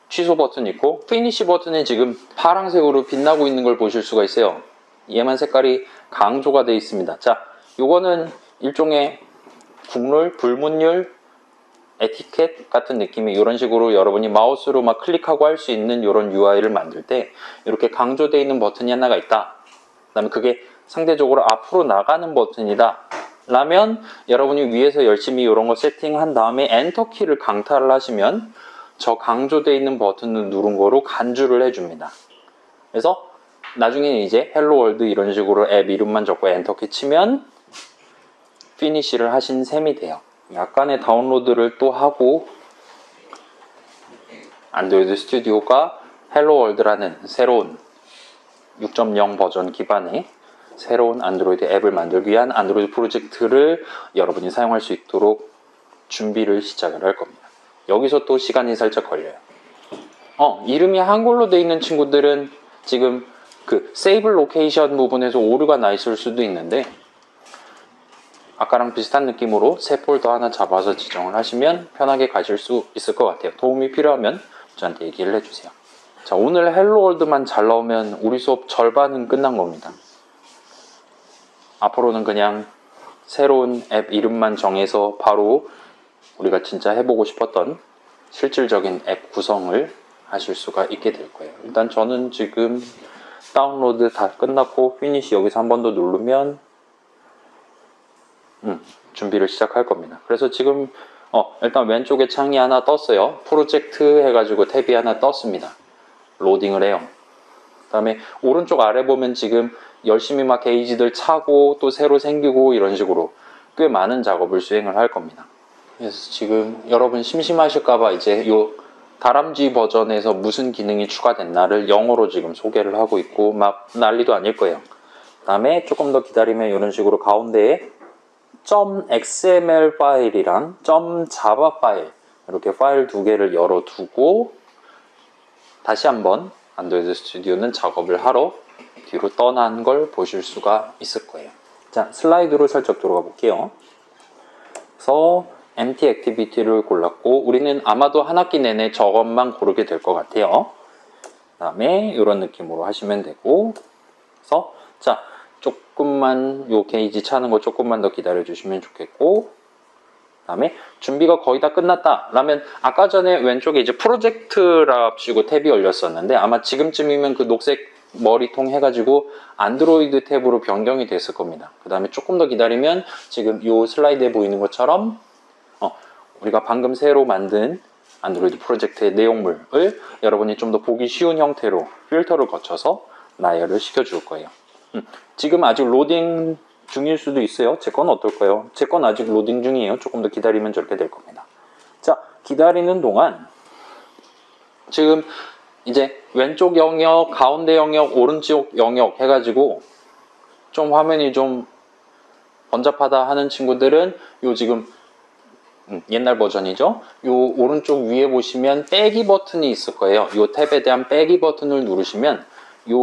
취소 버튼 있고 피니시 버튼이 지금 파란색으로 빛나고 있는 걸 보실 수가 있어요. 얘만 색깔이 강조가 되어 있습니다. 자, 요거는 일종의 국룰, 불문율, 에티켓 같은 느낌의 이런 식으로 여러분이 마우스로 막 클릭하고 할 수 있는 이런 UI를 만들 때 이렇게 강조되어 있는 버튼이 하나가 있다. 그 다음에 그게 상대적으로 앞으로 나가는 버튼이다. 라면 여러분이 위에서 열심히 이런 거 세팅한 다음에 엔터 키를 강타를 하시면 저 강조되어 있는 버튼을 누른 거로 간주를 해줍니다. 그래서 나중에는 이제 헬로 월드 이런 식으로 앱 이름만 적고 엔터 키 치면 피니시를 하신 셈이 돼요. 약간의 다운로드를 또 하고 안드로이드 스튜디오가 헬로 월드라는 새로운 6.0 버전 기반의 새로운 안드로이드 앱을 만들기 위한 안드로이드 프로젝트를 여러분이 사용할 수 있도록 준비를 시작을 할 겁니다. 여기서 또 시간이 살짝 걸려요. 이름이 한글로 되어 있는 친구들은 지금 그 세이브 로케이션 부분에서 오류가 나 있을 수도 있는데 아까랑 비슷한 느낌으로 새 폴더 하나 잡아서 지정을 하시면 편하게 가실 수 있을 것 같아요. 도움이 필요하면 저한테 얘기를 해주세요. 자, 오늘 헬로월드만 잘 나오면 우리 수업 절반은 끝난 겁니다. 앞으로는 그냥 새로운 앱 이름만 정해서 바로 우리가 진짜 해보고 싶었던 실질적인 앱 구성을 하실 수가 있게 될 거예요. 일단 저는 지금 다운로드 다 끝났고 피니시 여기서 한 번 더 누르면 준비를 시작할 겁니다. 그래서 지금 일단 왼쪽에 창이 하나 떴어요. 프로젝트 해가지고 탭이 하나 떴습니다. 로딩을 해요. 그 다음에 오른쪽 아래 보면 지금 열심히 막 게이지들 차고 또 새로 생기고 이런 식으로 꽤 많은 작업을 수행을 할 겁니다. 그래서 지금 여러분 심심하실까봐 이제 요 다람쥐 버전에서 무슨 기능이 추가됐나를 영어로 지금 소개를 하고 있고 막 난리도 아닐 거예요. 그 다음에 조금 더 기다리면 이런 식으로 가운데에 .xml 파일이랑 .java 파일 이렇게 파일 두 개를 열어두고 다시 한번 안드로이드 스튜디오는 작업을 하러 뒤로 떠난 걸 보실 수가 있을 거예요. 자, 슬라이드로 살짝 들어가 볼게요. 그래서 empty activity를 골랐고 우리는 아마도 한 학기 내내 저것만 고르게 될 것 같아요. 그 다음에 이런 느낌으로 하시면 되고 그래서 자, 조금만 요 게이지 차는 거 조금만 더 기다려 주시면 좋겠고 그 다음에 준비가 거의 다 끝났다 라면 아까 전에 왼쪽에 이제 프로젝트랍시고 탭이 열렸었는데 아마 지금쯤이면 그 녹색 머리통 해가지고 안드로이드 탭으로 변경이 됐을 겁니다. 그 다음에 조금 더 기다리면 지금 요 슬라이드에 보이는 것처럼 우리가 방금 새로 만든 안드로이드 프로젝트의 내용물을 여러분이 좀 더 보기 쉬운 형태로 필터를 거쳐서 나열을 시켜줄 거예요. 지금 아직 로딩 중일 수도 있어요. 제 건 어떨까요? 제 건 아직 로딩 중이에요. 조금 더 기다리면 저렇게 될 겁니다. 자, 기다리는 동안 지금 이제 왼쪽 영역, 가운데 영역, 오른쪽 영역 해가지고 좀 화면이 좀 번잡하다 하는 친구들은 요 지금 옛날 버전이죠. 요 오른쪽 위에 보시면 빼기 버튼이 있을 거예요. 요 탭에 대한 빼기 버튼을 누르시면 요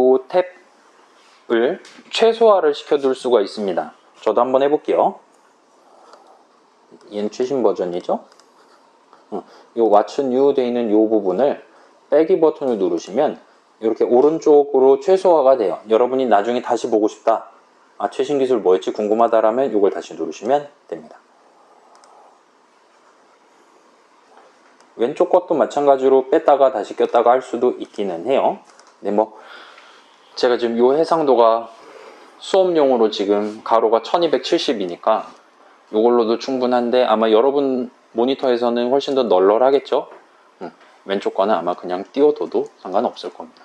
탭을 최소화를 시켜둘 수가 있습니다. 저도 한번 해볼게요. 얘는 최신 버전이죠. 요 What's New 돼 있는 요 부분을 빼기 버튼을 누르시면 이렇게 오른쪽으로 최소화가 돼요. 여러분이 나중에 다시 보고 싶다. 아, 최신 기술 뭐였지 궁금하다라면 이걸 다시 누르시면 됩니다. 왼쪽 것도 마찬가지로 뺐다가 다시 꼈다가 할 수도 있기는 해요. 근데 뭐 제가 지금 요 해상도가 수업용으로 지금 가로가 1270이니까 이걸로도 충분한데 아마 여러분 모니터에서는 훨씬 더 널널하겠죠? 왼쪽 거는 아마 그냥 띄워둬도 상관없을 겁니다.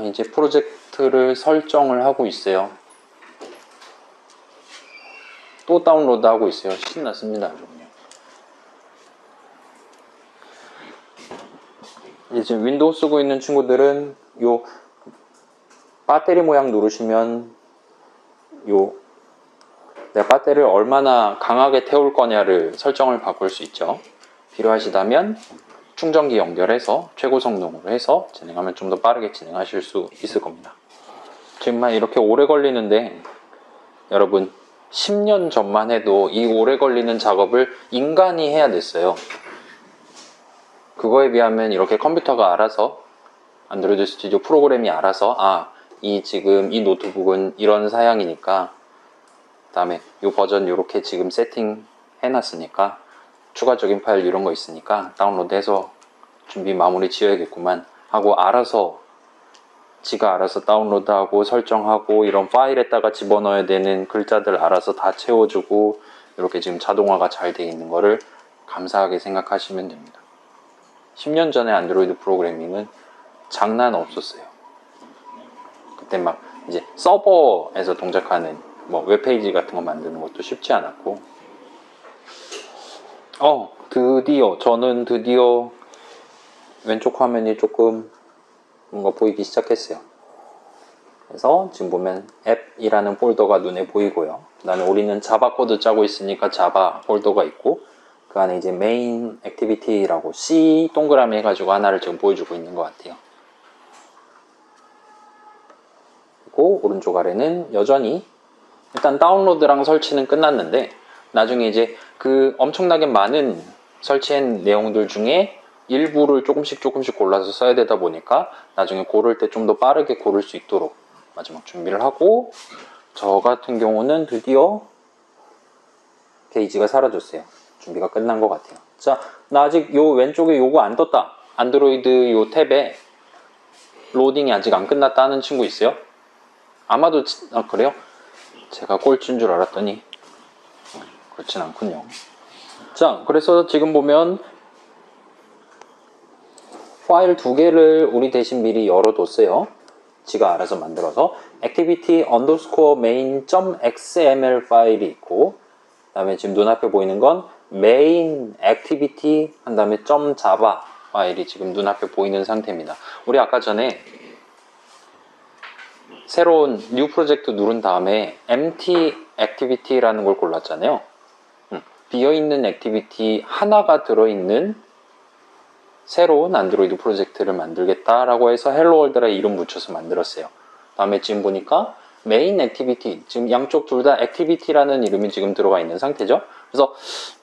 이제 프로젝트를 설정을 하고 있어요. 또 다운로드 하고 있어요. 신났습니다. 아주 그냥. 이제 지금 윈도우 쓰고 있는 친구들은 요 배터리 모양 누르시면 내가 배터리를 얼마나 강하게 태울 거냐를 설정을 바꿀 수 있죠. 필요하시다면 충전기 연결해서 최고 성능으로 해서 진행하면 좀 더 빠르게 진행하실 수 있을 겁니다. 지금만 이렇게 오래 걸리는데 여러분 10년 전만 해도 이 오래 걸리는 작업을 인간이 해야 됐어요. 그거에 비하면 이렇게 컴퓨터가 알아서 안드로이드 스튜디오 프로그램이 알아서 지금 이 노트북은 이런 사양이니까 그 다음에 이 버전 이렇게 지금 세팅 해놨으니까 추가적인 파일 이런 거 있으니까 다운로드해서 준비 마무리 지어야겠구만 하고 알아서 지가 알아서 다운로드하고 설정하고 이런 파일에다가 집어넣어야 되는 글자들 알아서 다 채워주고 이렇게 지금 자동화가 잘 돼 있는 거를 감사하게 생각하시면 됩니다. 10년 전에 안드로이드 프로그래밍은 장난 없었어요. 그때 막 이제 서버에서 동작하는 뭐 웹페이지 같은 거 만드는 것도 쉽지 않았고 저는 드디어 왼쪽 화면이 조금 뭔가 보이기 시작했어요. 그래서 지금 보면 앱이라는 폴더가 눈에 보이고요. 그다음에 우리는 자바 코드 짜고 있으니까 자바 폴더가 있고 그 안에 이제 메인 액티비티라고 C 동그라미 해가지고 하나를 지금 보여주고 있는 것 같아요. 그리고 오른쪽 아래는 여전히 일단 다운로드랑 설치는 끝났는데 나중에 이제 그 엄청나게 많은 설치한 내용들 중에 일부를 조금씩 골라서 써야 되다 보니까 나중에 고를 때 좀 더 빠르게 고를 수 있도록 마지막 준비를 하고, 저 같은 경우는 드디어 게이지가 사라졌어요. 준비가 끝난 것 같아요. 자, 나 아직 요 왼쪽에 요거 안 떴다. 안드로이드 요 탭에 로딩이 아직 안 끝났다 하는 친구 있어요? 아마도 그래요? 제가 꼴찌인 줄 알았더니 그렇진 않군요. 자, 그래서 지금 보면 파일 두 개를 우리 대신 미리 열어뒀어요. 지가 알아서 만들어서 activity underscore main.xml 파일이 있고, 그 다음에 지금 눈앞에 보이는 건 main activity 한 다음에 .java 파일이 지금 눈앞에 보이는 상태입니다. 우리 아까 전에 새로운 new 프로젝트 누른 다음에 empty activity라는 걸 골랐잖아요. 비어있는 액티비티 하나가 들어있는 새로운 안드로이드 프로젝트를 만들겠다라고 해서 헬로월드라 이름 붙여서 만들었어요. 다음에 지금 보니까 메인 액티비티, 지금 양쪽 둘 다 액티비티라는 이름이 지금 들어가 있는 상태죠. 그래서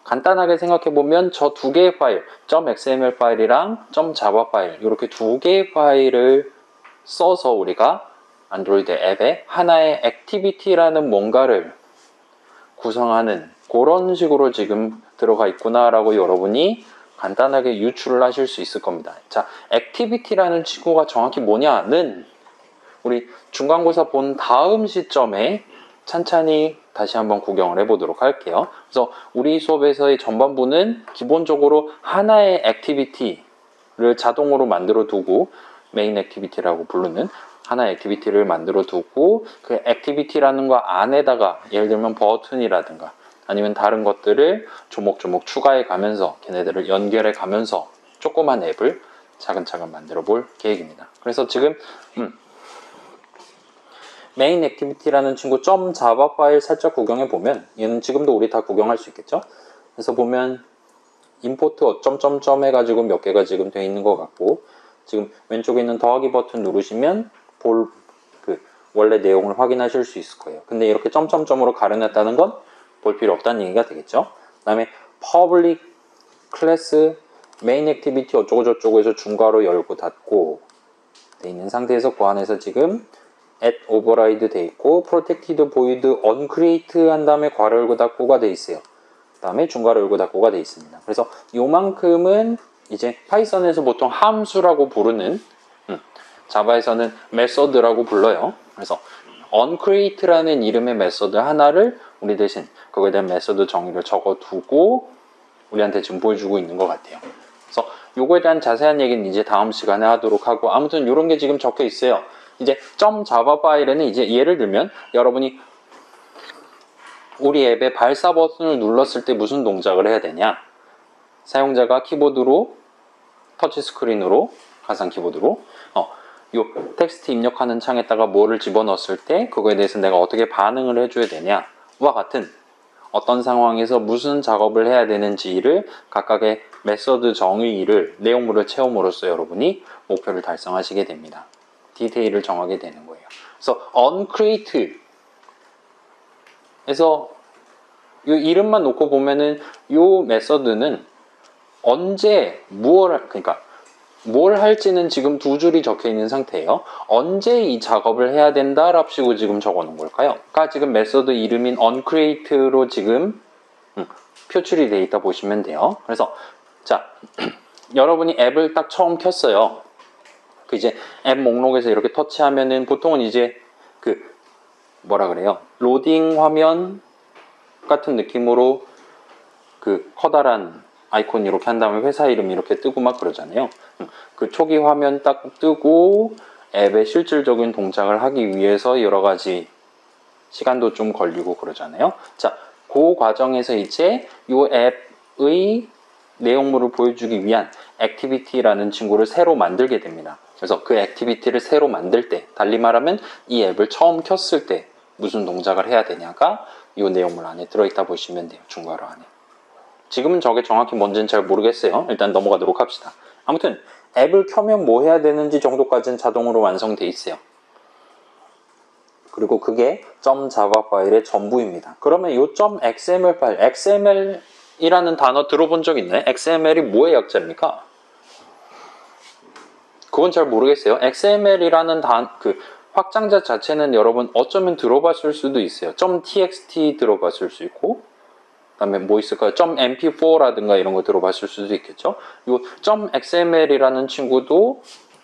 간단하게 생각해 보면 저 두 개의 파일, .xml 파일이랑 .java 파일, 이렇게 두 개의 파일을 써서 우리가 안드로이드 앱에 하나의 액티비티라는 뭔가를 구성하는 그런 식으로 지금 들어가 있구나라고 여러분이 간단하게 유출을 하실 수 있을 겁니다. 자, 액티비티라는 친구가 정확히 뭐냐는 우리 중간고사 본 다음 시점에 찬찬히 다시 한번 구경을 해보도록 할게요. 그래서 우리 수업에서의 전반부는 기본적으로 하나의 액티비티를 자동으로 만들어 두고, 메인 액티비티라고 부르는 하나의 액티비티를 만들어 두고, 그 액티비티라는 거 안에다가 예를 들면 버튼이라든가 아니면 다른 것들을 조목조목 추가해 가면서 걔네들을 연결해 가면서 조그만 앱을 차근차근 만들어 볼 계획입니다. 그래서 지금 메인 액티비티라는 친구 .java 파일 살짝 구경해 보면, 얘는 지금도 우리 다 구경할 수 있겠죠? 그래서 보면 임포트 .점점점 해가지고 몇 개가 지금 되어 있는 것 같고, 지금 왼쪽에 있는 더하기 버튼 누르시면 원래 내용을 확인하실 수 있을 거예요. 근데 이렇게 점점점으로 가려놨다는 건 볼 필요 없다는 얘기가 되겠죠. 그 다음에 public class main activity 어쩌고저쩌고 해서 중괄호 열고 닫고 돼 있는 상태에서 그 안에서 지금 at override 돼 있고 protected void uncreate 한 다음에 괄호 열고 닫고가 돼 있어요. 그 다음에 중괄호 열고 닫고가 돼 있습니다. 그래서 요만큼은 이제 파이썬에서 보통 함수라고 부르는, 자바에서는 메소드라고 불러요. 그래서 uncreate라는 이름의 메소드 하나를 우리 대신 그거에 대한 메소드 정의를 적어두고 우리한테 지금 보여주고 있는 것 같아요. 그래서 요거에 대한 자세한 얘기는 이제 다음 시간에 하도록 하고, 아무튼 요런 게 지금 적혀 있어요. 이제 .java 파일에는 이제 예를 들면 여러분이 우리 앱의 발사 버튼을 눌렀을 때 무슨 동작을 해야 되냐, 사용자가 키보드로 터치 스크린으로 가상 키보드로 요 텍스트 입력하는 창에다가 뭐를 집어넣었을 때 그거에 대해서 내가 어떻게 반응을 해줘야 되냐와 같은 어떤 상황에서 무슨 작업을 해야 되는지를 각각의 메서드 정의를 내용물을 채움으로써 여러분이 목표를 달성하시게 됩니다. 디테일을 정하게 되는 거예요. 그래서 uncreate 에서 이 이름만 놓고 보면은 이 메서드는 언제 그러니까 뭘 할지는 지금 두 줄이 적혀 있는 상태예요. 언제 이 작업을 해야 된다 랍시고 지금 적어 놓은 걸까요? 그러니까 지금 메서드 이름인 uncreate로 지금 표출이 되어 있다 보시면 돼요. 그래서 자, 여러분이 앱을 딱 처음 켰어요. 그 이제 앱 목록에서 이렇게 터치하면은 보통은 이제 뭐라 그래요? 로딩 화면 같은 느낌으로 커다란 아이콘 이렇게 한 다음에 회사 이름 이렇게 뜨고 막 그러잖아요. 그 초기 화면 딱 뜨고 앱의 실질적인 동작을 하기 위해서 여러 가지 시간도 좀 걸리고 그러잖아요. 자, 그 과정에서 이제 이 앱의 내용물을 보여주기 위한 액티비티라는 친구를 새로 만들게 됩니다. 그래서 그 액티비티를 새로 만들 때, 달리 말하면 이 앱을 처음 켰을 때 무슨 동작을 해야 되냐가 이 내용물 안에 들어있다 보시면 돼요. 중괄호 안에. 지금은 저게 정확히 뭔지는 잘 모르겠어요. 일단 넘어가도록 합시다. 아무튼 앱을 켜면 뭐 해야 되는지 정도까지는 자동으로 완성돼 있어요. 그리고 그게 .java 파일의 전부입니다. 그러면 이 .xml 파일, XML이라는 단어 들어본 적 있나요? XML이 뭐의 약자입니까? 그건 잘 모르겠어요. XML이라는 확장자 자체는 여러분 어쩌면 들어봤을 수도 있어요. .txt 들어봤을 수 있고, 그다음에 뭐 있을까요? .mp4라든가 이런 거 들어봤을 수도 있겠죠. 이 .xml이라는 친구도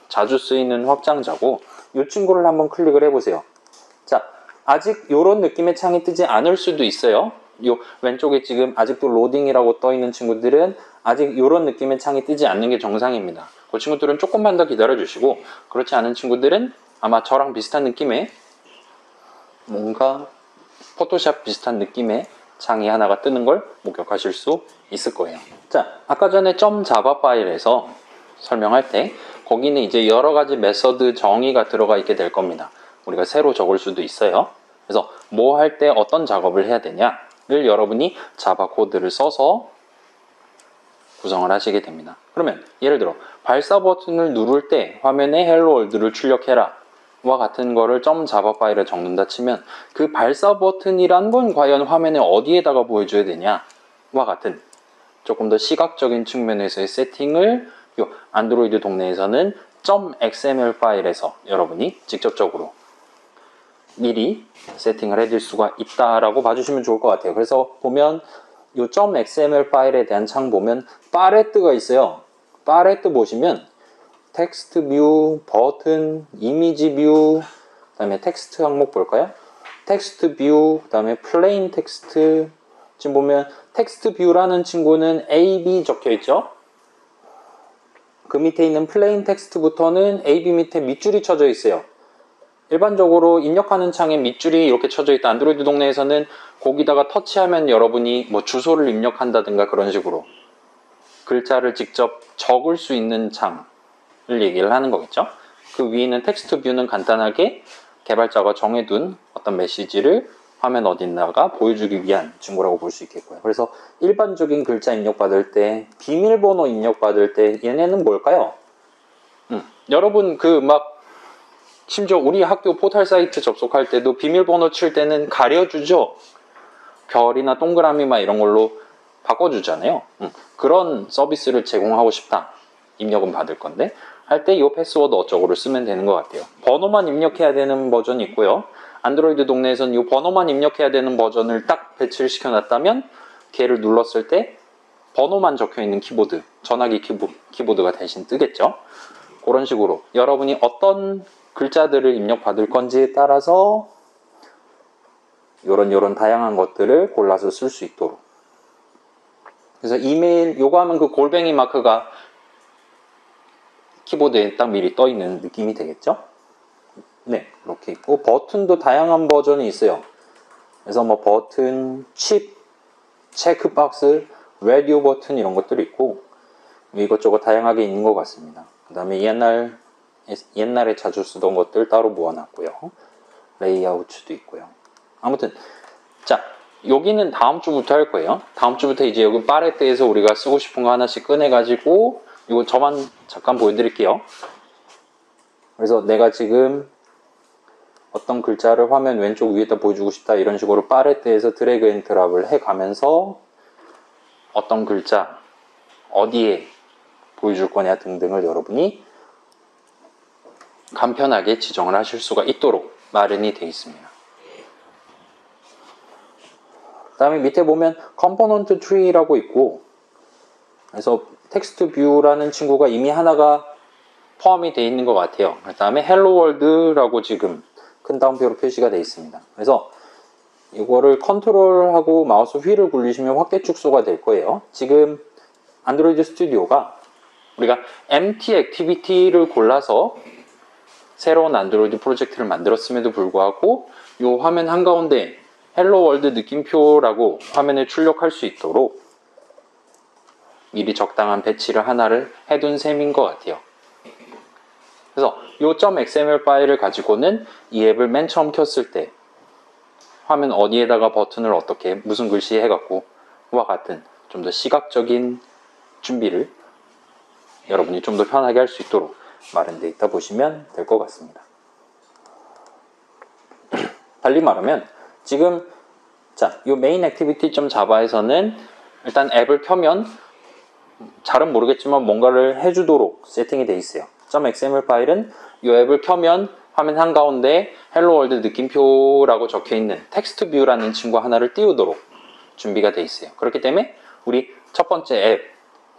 자주 쓰이는 확장자고, 이 친구를 한번 클릭을 해보세요. 자, 아직 이런 느낌의 창이 뜨지 않을 수도 있어요. 요 왼쪽에 지금 아직도 로딩이라고 떠 있는 친구들은 아직 이런 느낌의 창이 뜨지 않는 게 정상입니다. 그 친구들은 조금만 더 기다려 주시고, 그렇지 않은 친구들은 아마 저랑 비슷한 느낌의, 뭔가 포토샵 비슷한 느낌의 창이 하나가 뜨는 걸 목격하실 수 있을 거예요. 자, 아까 전에 .java 파일에서 설명할 때 거기는 이제 여러 가지 메서드 정의가 들어가 있게 될 겁니다. 우리가 새로 적을 수도 있어요. 그래서 뭐 할 때 어떤 작업을 해야 되냐를 여러분이 자바 코드를 써서 구성을 하시게 됩니다. 그러면 예를 들어 발사 버튼을 누를 때 화면에 헬로 월드를 출력해라 와 같은 거를 .java 파일에 적는다 치면, 그 발사 버튼이란 건 과연 화면에 어디에다가 보여줘야 되냐와 같은 조금 더 시각적인 측면에서의 세팅을 요 안드로이드 동네에서는 .xml 파일에서 여러분이 직접적으로 미리 세팅을 해줄 수가 있다라고 봐주시면 좋을 것 같아요. 그래서 보면 이 .xml 파일에 대한 창 보면 팔레트가 있어요. 팔레트 보시면 텍스트 뷰, 버튼, 이미지 뷰, 그 다음에 텍스트 항목 볼까요? 텍스트 뷰, 그 다음에 플레인 텍스트. 지금 보면 텍스트 뷰라는 친구는 A, B 적혀 있죠? 그 밑에 있는 플레인 텍스트부터는 A, B 밑에 밑줄이 쳐져 있어요. 일반적으로 입력하는 창에 밑줄이 이렇게 쳐져 있다. 안드로이드 동네에서는 거기다가 터치하면 여러분이 뭐 주소를 입력한다든가 그런 식으로 글자를 직접 적을 수 있는 창을 얘기를 하는 거겠죠. 그 위에 있는 텍스트 뷰는 간단하게 개발자가 정해둔 어떤 메시지를 화면 어딘가가 보여주기 위한 친구라고 볼 수 있겠고요. 그래서 일반적인 글자 입력받을 때, 비밀번호 입력받을 때 얘네는 뭘까요? 여러분 심지어 우리 학교 포털 사이트 접속할 때도 비밀번호 칠 때는 가려주죠. 별이나 동그라미 막 이런 걸로 바꿔주잖아요. 그런 서비스를 제공하고 싶다. 입력은 받을 건데 할 때 이 패스워드 어쩌고를 쓰면 되는 것 같아요. 번호만 입력해야 되는 버전이 있고요. 안드로이드 동네에서는 이 번호만 입력해야 되는 버전을 딱 배치를 시켜놨다면 걔를 눌렀을 때 번호만 적혀있는 키보드, 전화기 키보드가 대신 뜨겠죠. 그런 식으로 여러분이 어떤 글자들을 입력받을 건지에 따라서 요런 다양한 것들을 골라서 쓸 수 있도록. 그래서 이메일 요거 하면 그 골뱅이 마크가 키보드에 딱 미리 떠 있는 느낌이 되겠죠? 네, 이렇게 있고 버튼도 다양한 버전이 있어요. 그래서 뭐 버튼, 칩, 체크박스, 라디오 버튼 이런 것들이 있고 이것저것 다양하게 있는 것 같습니다. 그 다음에 옛날에 자주 쓰던 것들 따로 모아놨고요. 레이아웃도 있고요. 아무튼 자, 여기는 다음 주부터 할 거예요. 다음 주부터 이제 여기 팔레트에서 우리가 쓰고 싶은 거 하나씩 꺼내가지고 이거 저만 잠깐 보여드릴게요. 그래서 내가 지금 어떤 글자를 화면 왼쪽 위에다 보여주고 싶다 이런 식으로 팔레트에서 드래그 앤 드랍을 해가면서 어떤 글자 어디에 보여줄 거냐 등등을 여러분이 간편하게 지정을 하실 수가 있도록 마련이 되어 있습니다. 그 다음에 밑에 보면 컴포넌트 트리라고 있고, 그래서 텍스트 뷰라는 친구가 이미 하나가 포함이 되어 있는 것 같아요. 그 다음에 헬로 월드라고 지금 큰 따옴표로 표시가 되어 있습니다. 그래서 이거를 컨트롤하고 마우스 휠을 굴리시면 확대 축소가 될 거예요. 지금 안드로이드 스튜디오가 우리가 empty activity를 골라서 새로운 안드로이드 프로젝트를 만들었음에도 불구하고 이 화면 한가운데 헬로 월드 느낌표라고 화면에 출력할 수 있도록 미리 적당한 배치를 하나를 해둔 셈인 것 같아요. 그래서 이 .xml 파일을 가지고는 이 앱을 맨 처음 켰을 때 화면 어디에다가 버튼을 어떻게 무슨 글씨 해갖고 와 같은 좀 더 시각적인 준비를 여러분이 좀 더 편하게 할 수 있도록 마련되어 있다 보시면 될 것 같습니다. 달리 말하면 지금 이 메인 액티비티.java에서는 일단 앱을 켜면 잘은 모르겠지만 뭔가를 해주도록 세팅이 되어 있어요. .xml 파일은 이 앱을 켜면 화면 한가운데 헬로 월드 느낌표라고 적혀있는 텍스트 뷰라는 친구 하나를 띄우도록 준비가 돼 있어요. 그렇기 때문에 우리 첫 번째 앱,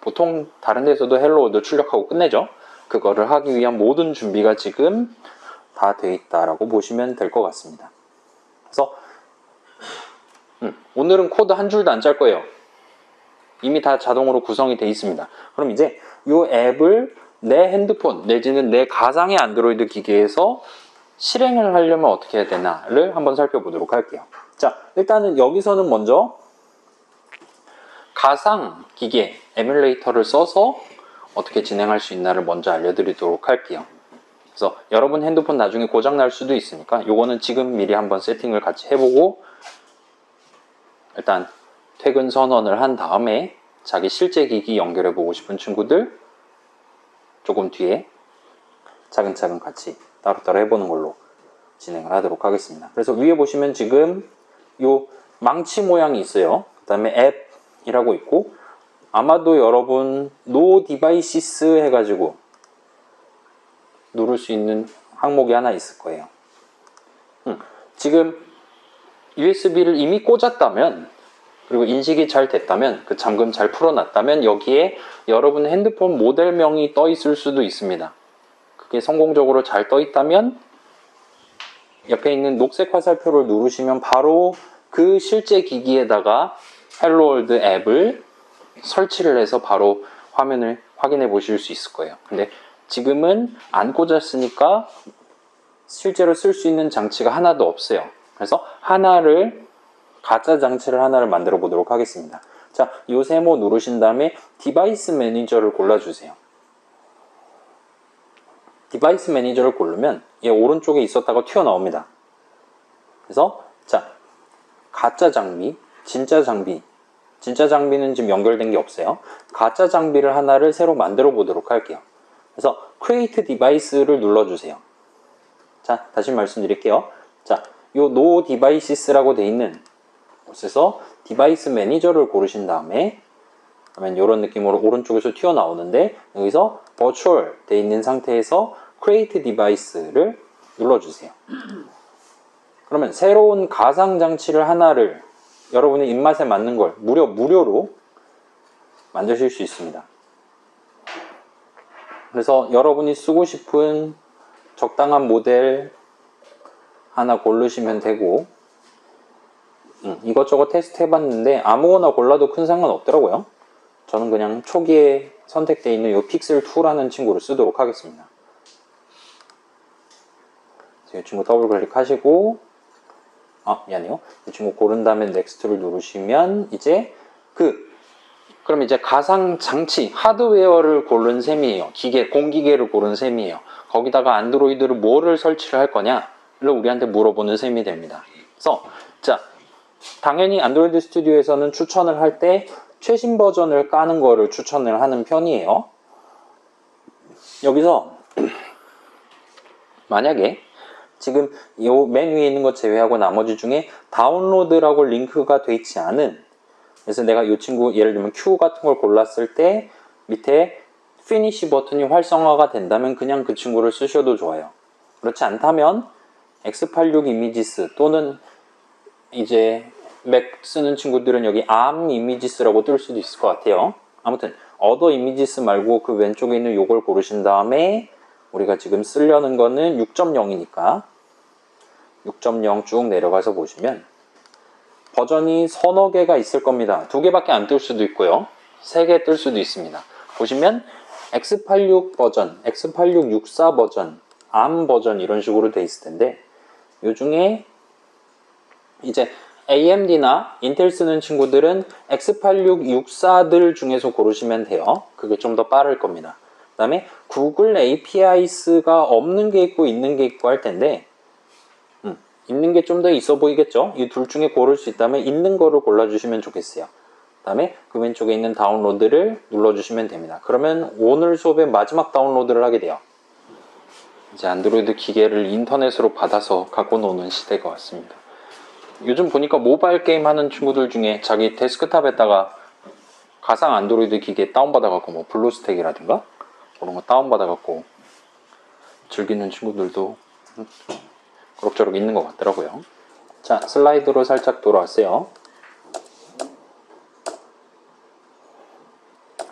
보통 다른 데서도 헬로 월드 출력하고 끝내죠. 그거를 하기 위한 모든 준비가 지금 다 돼 있다라고 보시면 될 것 같습니다. 그래서 오늘은 코드 한 줄도 안 짤 거예요. 이미 다 자동으로 구성이 돼 있습니다. 그럼 이제 이 앱을 내 핸드폰 내지는 내 가상의 안드로이드 기기에서 실행을 하려면 어떻게 해야 되나를 한번 살펴보도록 할게요. 자, 일단은 여기서는 먼저 가상 기기에 에뮬레이터를 써서 어떻게 진행할 수 있나를 먼저 알려드리도록 할게요. 그래서 여러분 핸드폰 나중에 고장 날 수도 있으니까 요거는 지금 미리 한번 세팅을 같이 해보고 일단 퇴근 선언을 한 다음에 자기 실제 기기 연결해 보고 싶은 친구들 조금 뒤에 차근차근 같이 따로따로 해보는 걸로 진행을 하도록 하겠습니다. 그래서 위에 보시면 지금 요 망치 모양이 있어요. 그 다음에 앱이라고 있고 아마도 여러분 No Devices 해가지고 누를 수 있는 항목이 하나 있을 거예요. 지금 USB를 이미 꽂았다면 그리고 인식이 잘 됐다면 그 잠금 잘 풀어놨다면 여기에 여러분 핸드폰 모델명이 떠 있을 수도 있습니다. 그게 성공적으로 잘 떠 있다면 옆에 있는 녹색 화살표를 누르시면 바로 그 실제 기기에다가 헬로월드 앱을 설치를 해서 바로 화면을 확인해 보실 수 있을 거예요. 근데 지금은 안 꽂았으니까 실제로 쓸 수 있는 장치가 하나도 없어요. 그래서 가짜 장치를 하나를 만들어 보도록 하겠습니다. 자, 요 세모 누르신 다음에 디바이스 매니저를 골라주세요. 디바이스 매니저를 고르면 얘 오른쪽에 있었다가 튀어나옵니다. 그래서 자, 가짜 장비, 진짜 장비, 진짜 장비는 지금 연결된 게 없어요. 가짜 장비를 하나를 새로 만들어 보도록 할게요. 그래서 Create Device를 눌러주세요. 자, 다시 말씀드릴게요. 자, 요 No Devices라고 돼 있는 곳에서 디바이스 매니저를 고르신 다음에 그러면 이런 느낌으로 오른쪽에서 튀어나오는데 여기서 Virtual 돼 있는 상태에서 Create Device를 눌러주세요. 그러면 새로운 가상장치를 하나를 여러분의 입맛에 맞는 걸 무료로 만드실 수 있습니다. 그래서 여러분이 쓰고 싶은 적당한 모델 하나 고르시면 되고 이것저것 테스트 해봤는데 아무거나 골라도 큰 상관 없더라고요. 저는 그냥 초기에 선택되어 있는 이 픽셀 2라는 친구를 쓰도록 하겠습니다. 이 친구 더블 클릭하시고 미안해요. 이 친구 고른 다음에 넥스트를 누르시면 이제 그럼 이제 가상 장치 하드웨어를 고른 셈이에요. 공기계를 고른 셈이에요. 거기다가 안드로이드를 뭐를 설치를 할 거냐를 우리한테 물어보는 셈이 됩니다. 그래서 자, 당연히 안드로이드 스튜디오에서는 추천을 할 때 최신 버전을 까는 거를 추천을 하는 편이에요. 여기서 만약에 지금 요 맨 위에 있는 것 제외하고 나머지 중에 다운로드라고 링크가 돼 있지 않은, 그래서 내가 이 친구 예를 들면 Q 같은 걸 골랐을 때 밑에 피니시 버튼이 활성화가 된다면 그냥 그 친구를 쓰셔도 좋아요. 그렇지 않다면 X86 이미지스 또는 이제 맥 쓰는 친구들은 여기 ARM 이미지스라고 뜰 수도 있을 것 같아요. 아무튼 어더 이미지스 말고 그 왼쪽에 있는 요걸 고르신 다음에 우리가 지금 쓰려는 거는 6.0이니까 6.0 쭉 내려가서 보시면 버전이 서너 개가 있을 겁니다. 2개밖에 안 뜰 수도 있고요. 3개 뜰 수도 있습니다. 보시면 X86 버전, X86 64 버전, ARM 버전 이런 식으로 돼 있을 텐데 요 중에 이제 AMD나 인텔 쓰는 친구들은 X86 64들 중에서 고르시면 돼요. 그게 좀 더 빠를 겁니다. 그 다음에 구글 APIs가 없는 게 있고 있는 게 있고 할 텐데 있는 게 좀 더 있어 보이겠죠? 이 둘 중에 고를 수 있다면 있는 거를 골라주시면 좋겠어요. 그 다음에 그 왼쪽에 있는 다운로드를 눌러주시면 됩니다. 그러면 오늘 수업의 마지막 다운로드를 하게 돼요. 이제 안드로이드 기계를 인터넷으로 받아서 갖고 노는 시대가 왔습니다. 요즘 보니까 모바일 게임 하는 친구들 중에 자기 데스크탑에다가 가상 안드로이드 기계 다운받아갖고 뭐 블루스택이라든가 그런 거 다운받아갖고 즐기는 친구들도 그럭저럭 있는 것 같더라고요. 자, 슬라이드로 살짝 돌아왔어요.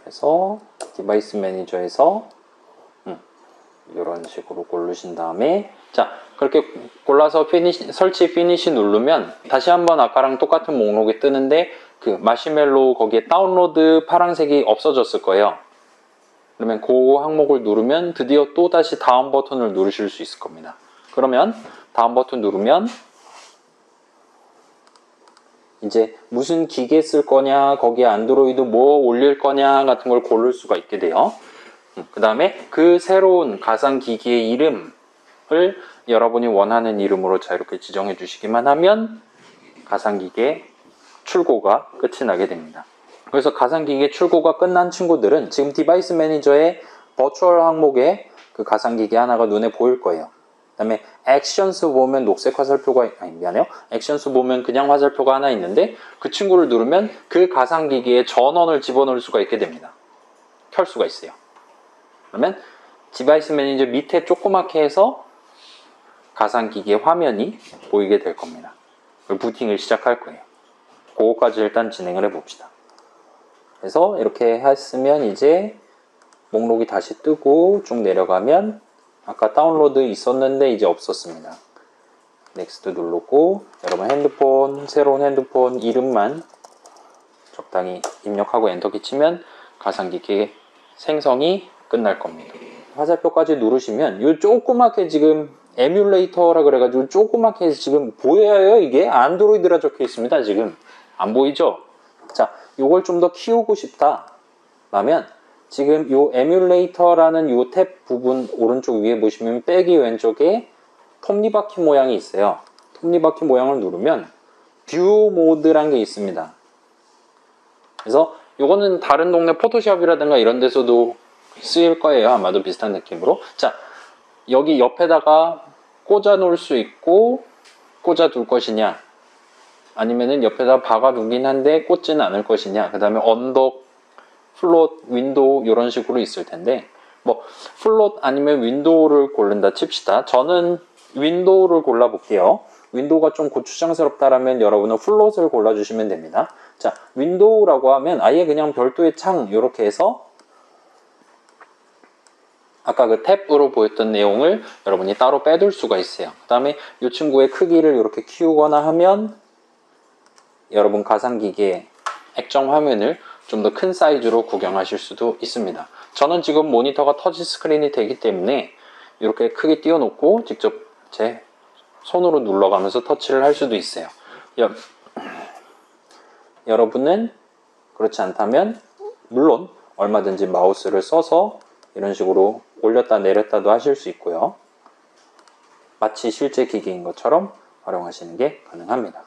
그래서 디바이스 매니저에서 이런 식으로 고르신 다음에, 자, 그렇게 골라서 설치 피니시 누르면 다시 한번 아까랑 똑같은 목록이 뜨는데 그 마시멜로우 거기에 다운로드 파란색이 없어졌을 거예요. 그러면 그 항목을 누르면 드디어 또 다시 다음 버튼을 누르실 수 있을 겁니다. 그러면 다음 버튼 누르면 이제 무슨 기계 쓸 거냐, 거기에 안드로이드 뭐 올릴 거냐 같은 걸 고를 수가 있게 돼요. 그 다음에 그 새로운 가상 기기의 이름을 여러분이 원하는 이름으로 자유롭게 지정해 주시기만 하면 가상 기기의 출고가 끝이 나게 됩니다. 그래서 가상 기기의 출고가 끝난 친구들은 지금 디바이스 매니저의 버추얼 항목에 그 가상 기기 하나가 눈에 보일 거예요. 그 다음에 액션스 보면 녹색 화살표가, 미안해요. 액션스 보면 그냥 화살표가 하나 있는데 그 친구를 누르면 그 가상 기기에 전원을 집어넣을 수가 있게 됩니다. 켤 수가 있어요. 그러면 디바이스 매니저 밑에 조그맣게 해서 가상 기기의 화면이 보이게 될 겁니다. 부팅을 시작할 거예요. 그거까지 일단 진행을 해봅시다. 그래서 이렇게 했으면 이제 목록이 다시 뜨고 쭉 내려가면 아까 다운로드 있었는데 이제 없었습니다. 넥스트 누르고 여러분 핸드폰, 새로운 핸드폰 이름만 적당히 입력하고 엔터키 치면 가상기기의 생성이 끝날 겁니다. 화살표까지 누르시면 이 조그맣게 지금 에뮬레이터라 그래가지고 조그맣게 지금 보여요. 이게 안드로이드라 적혀 있습니다. 지금 안 보이죠? 자, 요걸 좀 더 키우고 싶다 라면 지금 요 에뮬레이터라는 요 탭 부분 오른쪽 위에 보시면 빼기 왼쪽에 톱니바퀴 모양이 있어요. 톱니바퀴 모양을 누르면 뷰 모드란 게 있습니다. 그래서 요거는 다른 동네 포토샵이라든가 이런 데서도 쓰일 거예요. 아마도 비슷한 느낌으로. 자, 여기 옆에다가 꽂아 놓을 수 있고 꽂아 둘 것이냐, 아니면은 옆에다 박아 두긴 한데 꽂지는 않을 것이냐, 그 다음에 언덕, 플롯, 윈도우 이런 식으로 있을 텐데 뭐 플롯 아니면 윈도우를 고른다 칩시다. 저는 윈도우를 골라 볼게요. 윈도우가 좀 고추장스럽다라면 여러분은 플롯을 골라주시면 됩니다. 자, 윈도우라고 하면 아예 그냥 별도의 창 이렇게 해서 아까 그 탭으로 보였던 내용을 여러분이 따로 빼둘 수가 있어요. 그 다음에 이 친구의 크기를 이렇게 키우거나 하면 여러분 가상기기의 액정 화면을 좀 더 큰 사이즈로 구경하실 수도 있습니다. 저는 지금 모니터가 터치 스크린이 되기 때문에 이렇게 크게 띄워놓고 직접 제 손으로 눌러가면서 터치를 할 수도 있어요. 여러분은 그렇지 않다면 물론 얼마든지 마우스를 써서 이런 식으로 올렸다 내렸다도 하실 수 있고요. 마치 실제 기기인 것처럼 활용하시는 게 가능합니다.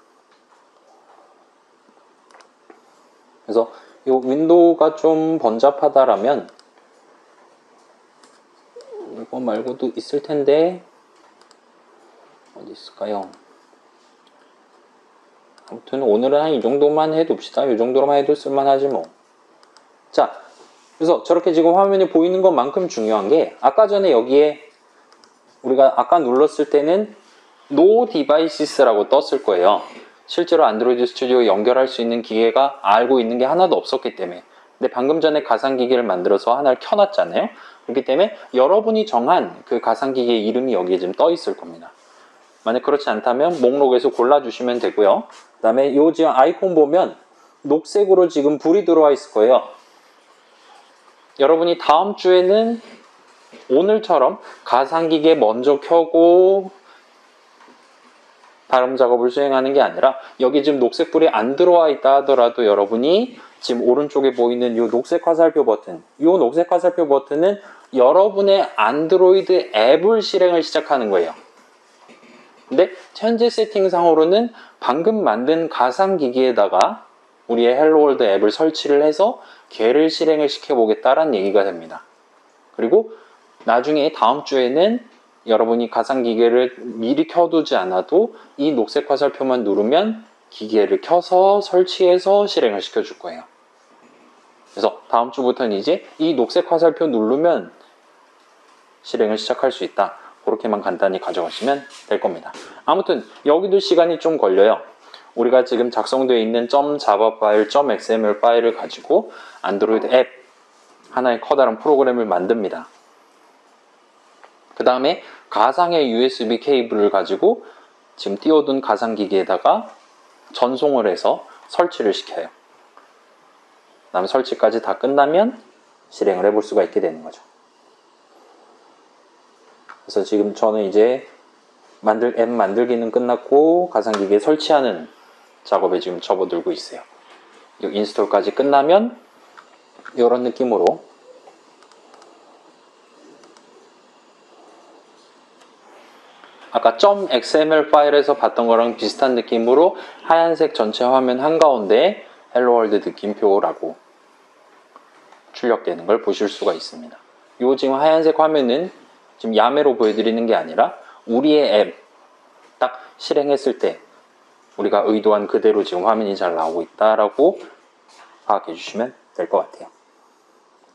그래서 이 윈도우가 좀 번잡하다라면 이거 말고도 있을 텐데 어디 있을까요? 아무튼 오늘은 한 이 정도만 해둡시다. 이 정도로만 해도 쓸만하지 뭐. 자, 그래서 저렇게 지금 화면이 보이는 것만큼 중요한 게 아까 전에 여기에 우리가 아까 눌렀을 때는 No Devices라고 떴을 거예요. 실제로 안드로이드 스튜디오 연결할 수 있는 기계가 알고 있는 게 하나도 없었기 때문에. 근데 방금 전에 가상기기를 만들어서 하나를 켜놨잖아요. 그렇기 때문에 여러분이 정한 그 가상기기의 이름이 여기에 지금 떠 있을 겁니다. 만약 그렇지 않다면 목록에서 골라주시면 되고요. 그 다음에 요 지금 아이콘 보면 녹색으로 지금 불이 들어와 있을 거예요. 여러분이 다음 주에는 오늘처럼 가상기기에 먼저 켜고 발음 작업을 수행하는 게 아니라 여기 지금 녹색불이 안 들어와 있다 하더라도 여러분이 지금 오른쪽에 보이는 이 녹색 화살표 버튼, 이 녹색 화살표 버튼은 여러분의 안드로이드 앱을 실행을 시작하는 거예요. 근데 현재 세팅상으로는 방금 만든 가상기기에다가 우리의 헬로월드 앱을 설치를 해서 걔를 실행을 시켜보겠다라는 얘기가 됩니다. 그리고 나중에 다음 주에는 여러분이 가상기계를 미리 켜두지 않아도 이 녹색 화살표만 누르면 기계를 켜서 설치해서 실행을 시켜줄 거예요. 그래서 다음 주부터는 이제 이 녹색 화살표 누르면 실행을 시작할 수 있다. 그렇게만 간단히 가져가시면 될 겁니다. 아무튼 여기도 시간이 좀 걸려요. 우리가 지금 작성되어 있는 .java 파일, .xml 파일을 가지고 안드로이드 앱 하나의 커다란 프로그램을 만듭니다. 그 다음에 가상의 USB 케이블을 가지고 지금 띄워둔 가상기기에다가 전송을 해서 설치를 시켜요. 그 다음에 설치까지 다 끝나면 실행을 해볼 수가 있게 되는 거죠. 그래서 지금 저는 이제 앱 만들기는 끝났고 가상기기에 설치하는 작업에 지금 접어들고 있어요. 이 인스톨까지 끝나면 이런 느낌으로 아까 .xml 파일에서 봤던 거랑 비슷한 느낌으로 하얀색 전체 화면 한가운데 헬로 월드 느낌표라고 출력되는 걸 보실 수가 있습니다. 이 지금 하얀색 화면은 지금 야매로 보여드리는 게 아니라 우리의 앱 딱 실행했을 때 우리가 의도한 그대로 지금 화면이 잘 나오고 있다라고 파악해 주시면 될 것 같아요.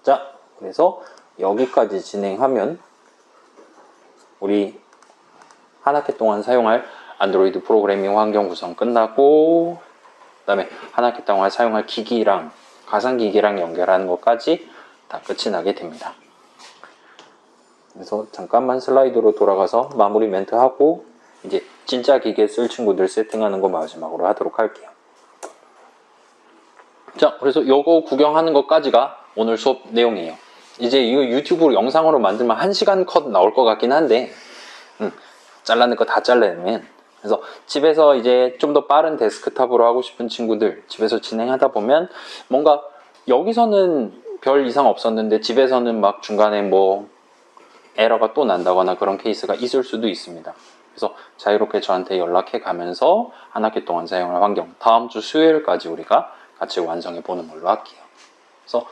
자, 그래서 여기까지 진행하면 우리 한 학기 동안 사용할 안드로이드 프로그래밍 환경 구성 끝나고 그 다음에 한 학기 동안 사용할 기기랑 가상기기랑 연결하는 것까지 다 끝이 나게 됩니다. 그래서 잠깐만 슬라이드로 돌아가서 마무리 멘트 하고 이제 진짜 기계 쓸 친구들 세팅하는 거 마지막으로 하도록 할게요. 자, 그래서 요거 구경하는 것까지가 오늘 수업 내용이에요. 이제 이거 유튜브로 영상으로 만들면 1시간 컷 나올 것 같긴 한데 잘라낼 거 다 잘라내면 그래서 집에서 이제 좀 더 빠른 데스크탑으로 하고 싶은 친구들 집에서 진행하다 보면 뭔가 여기서는 별 이상 없었는데 집에서는 막 중간에 뭐 에러가 또 난다거나 그런 케이스가 있을 수도 있습니다. 그래서 자유롭게 저한테 연락해 가면서 한 학기 동안 사용할 환경 다음 주 수요일까지 우리가 같이 완성해 보는 걸로 할게요. 그래서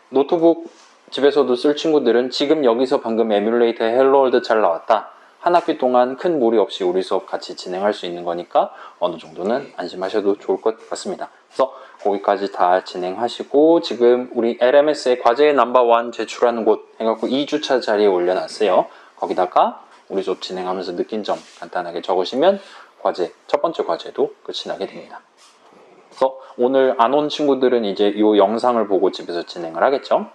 노트북 집에서도 쓸 친구들은 지금 여기서 방금 에뮬레이터에 헬로 월드 잘 나왔다. 한 학기 동안 큰 무리 없이 우리 수업 같이 진행할 수 있는 거니까 어느 정도는 안심하셔도 좋을 것 같습니다. 그래서 거기까지 다 진행하시고 지금 우리 LMS의 과제 넘버1 제출하는 곳 해갖고 2주차 자리에 올려놨어요. 거기다가 우리 수업 진행하면서 느낀 점 간단하게 적으시면 과제, 첫 번째 과제도 끝이 나게 됩니다. 그래서 오늘 안 온 친구들은 이제 이 영상을 보고 집에서 진행을 하겠죠.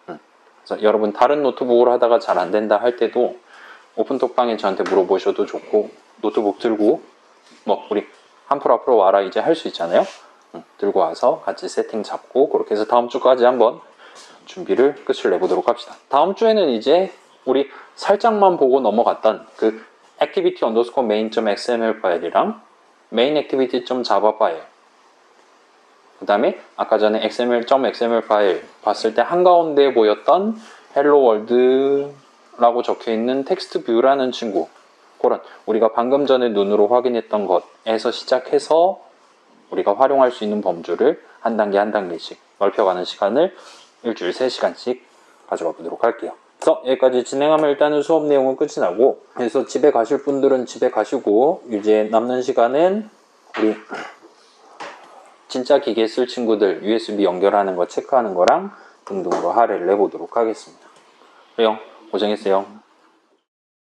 그래서 여러분 다른 노트북으로 하다가 잘 안 된다 할 때도 오픈톡방에 저한테 물어보셔도 좋고 노트북 들고 뭐 우리 한풀 앞으로 와라 이제 할 수 있잖아요. 들고 와서 같이 세팅 잡고 그렇게 해서 다음 주까지 한번 준비를 끝을 내보도록 합시다. 다음 주에는 이제 우리 살짝만 보고 넘어갔던 그 activity_main.xml 파일이랑 main_activity.java 파일 그 다음에 아까 전에 xml 파일 봤을 때 한가운데 보였던 hello world 라고 적혀있는 텍스트 뷰라는 친구 그런 우리가 방금 전에 눈으로 확인했던 것에서 시작해서 우리가 활용할 수 있는 범주를 한 단계 한 단계씩 넓혀가는 시간을 일주일 3시간씩 가져가 보도록 할게요. 그래서 여기까지 진행하면 일단은 수업 내용은 끝이 나고 그래서 집에 가실 분들은 집에 가시고 이제 남는 시간은 우리 진짜 기계 쓸 친구들 USB 연결하는 거 체크하는 거랑 등등으로 할애를 내보도록 하겠습니다. 그래요. 고생했어요.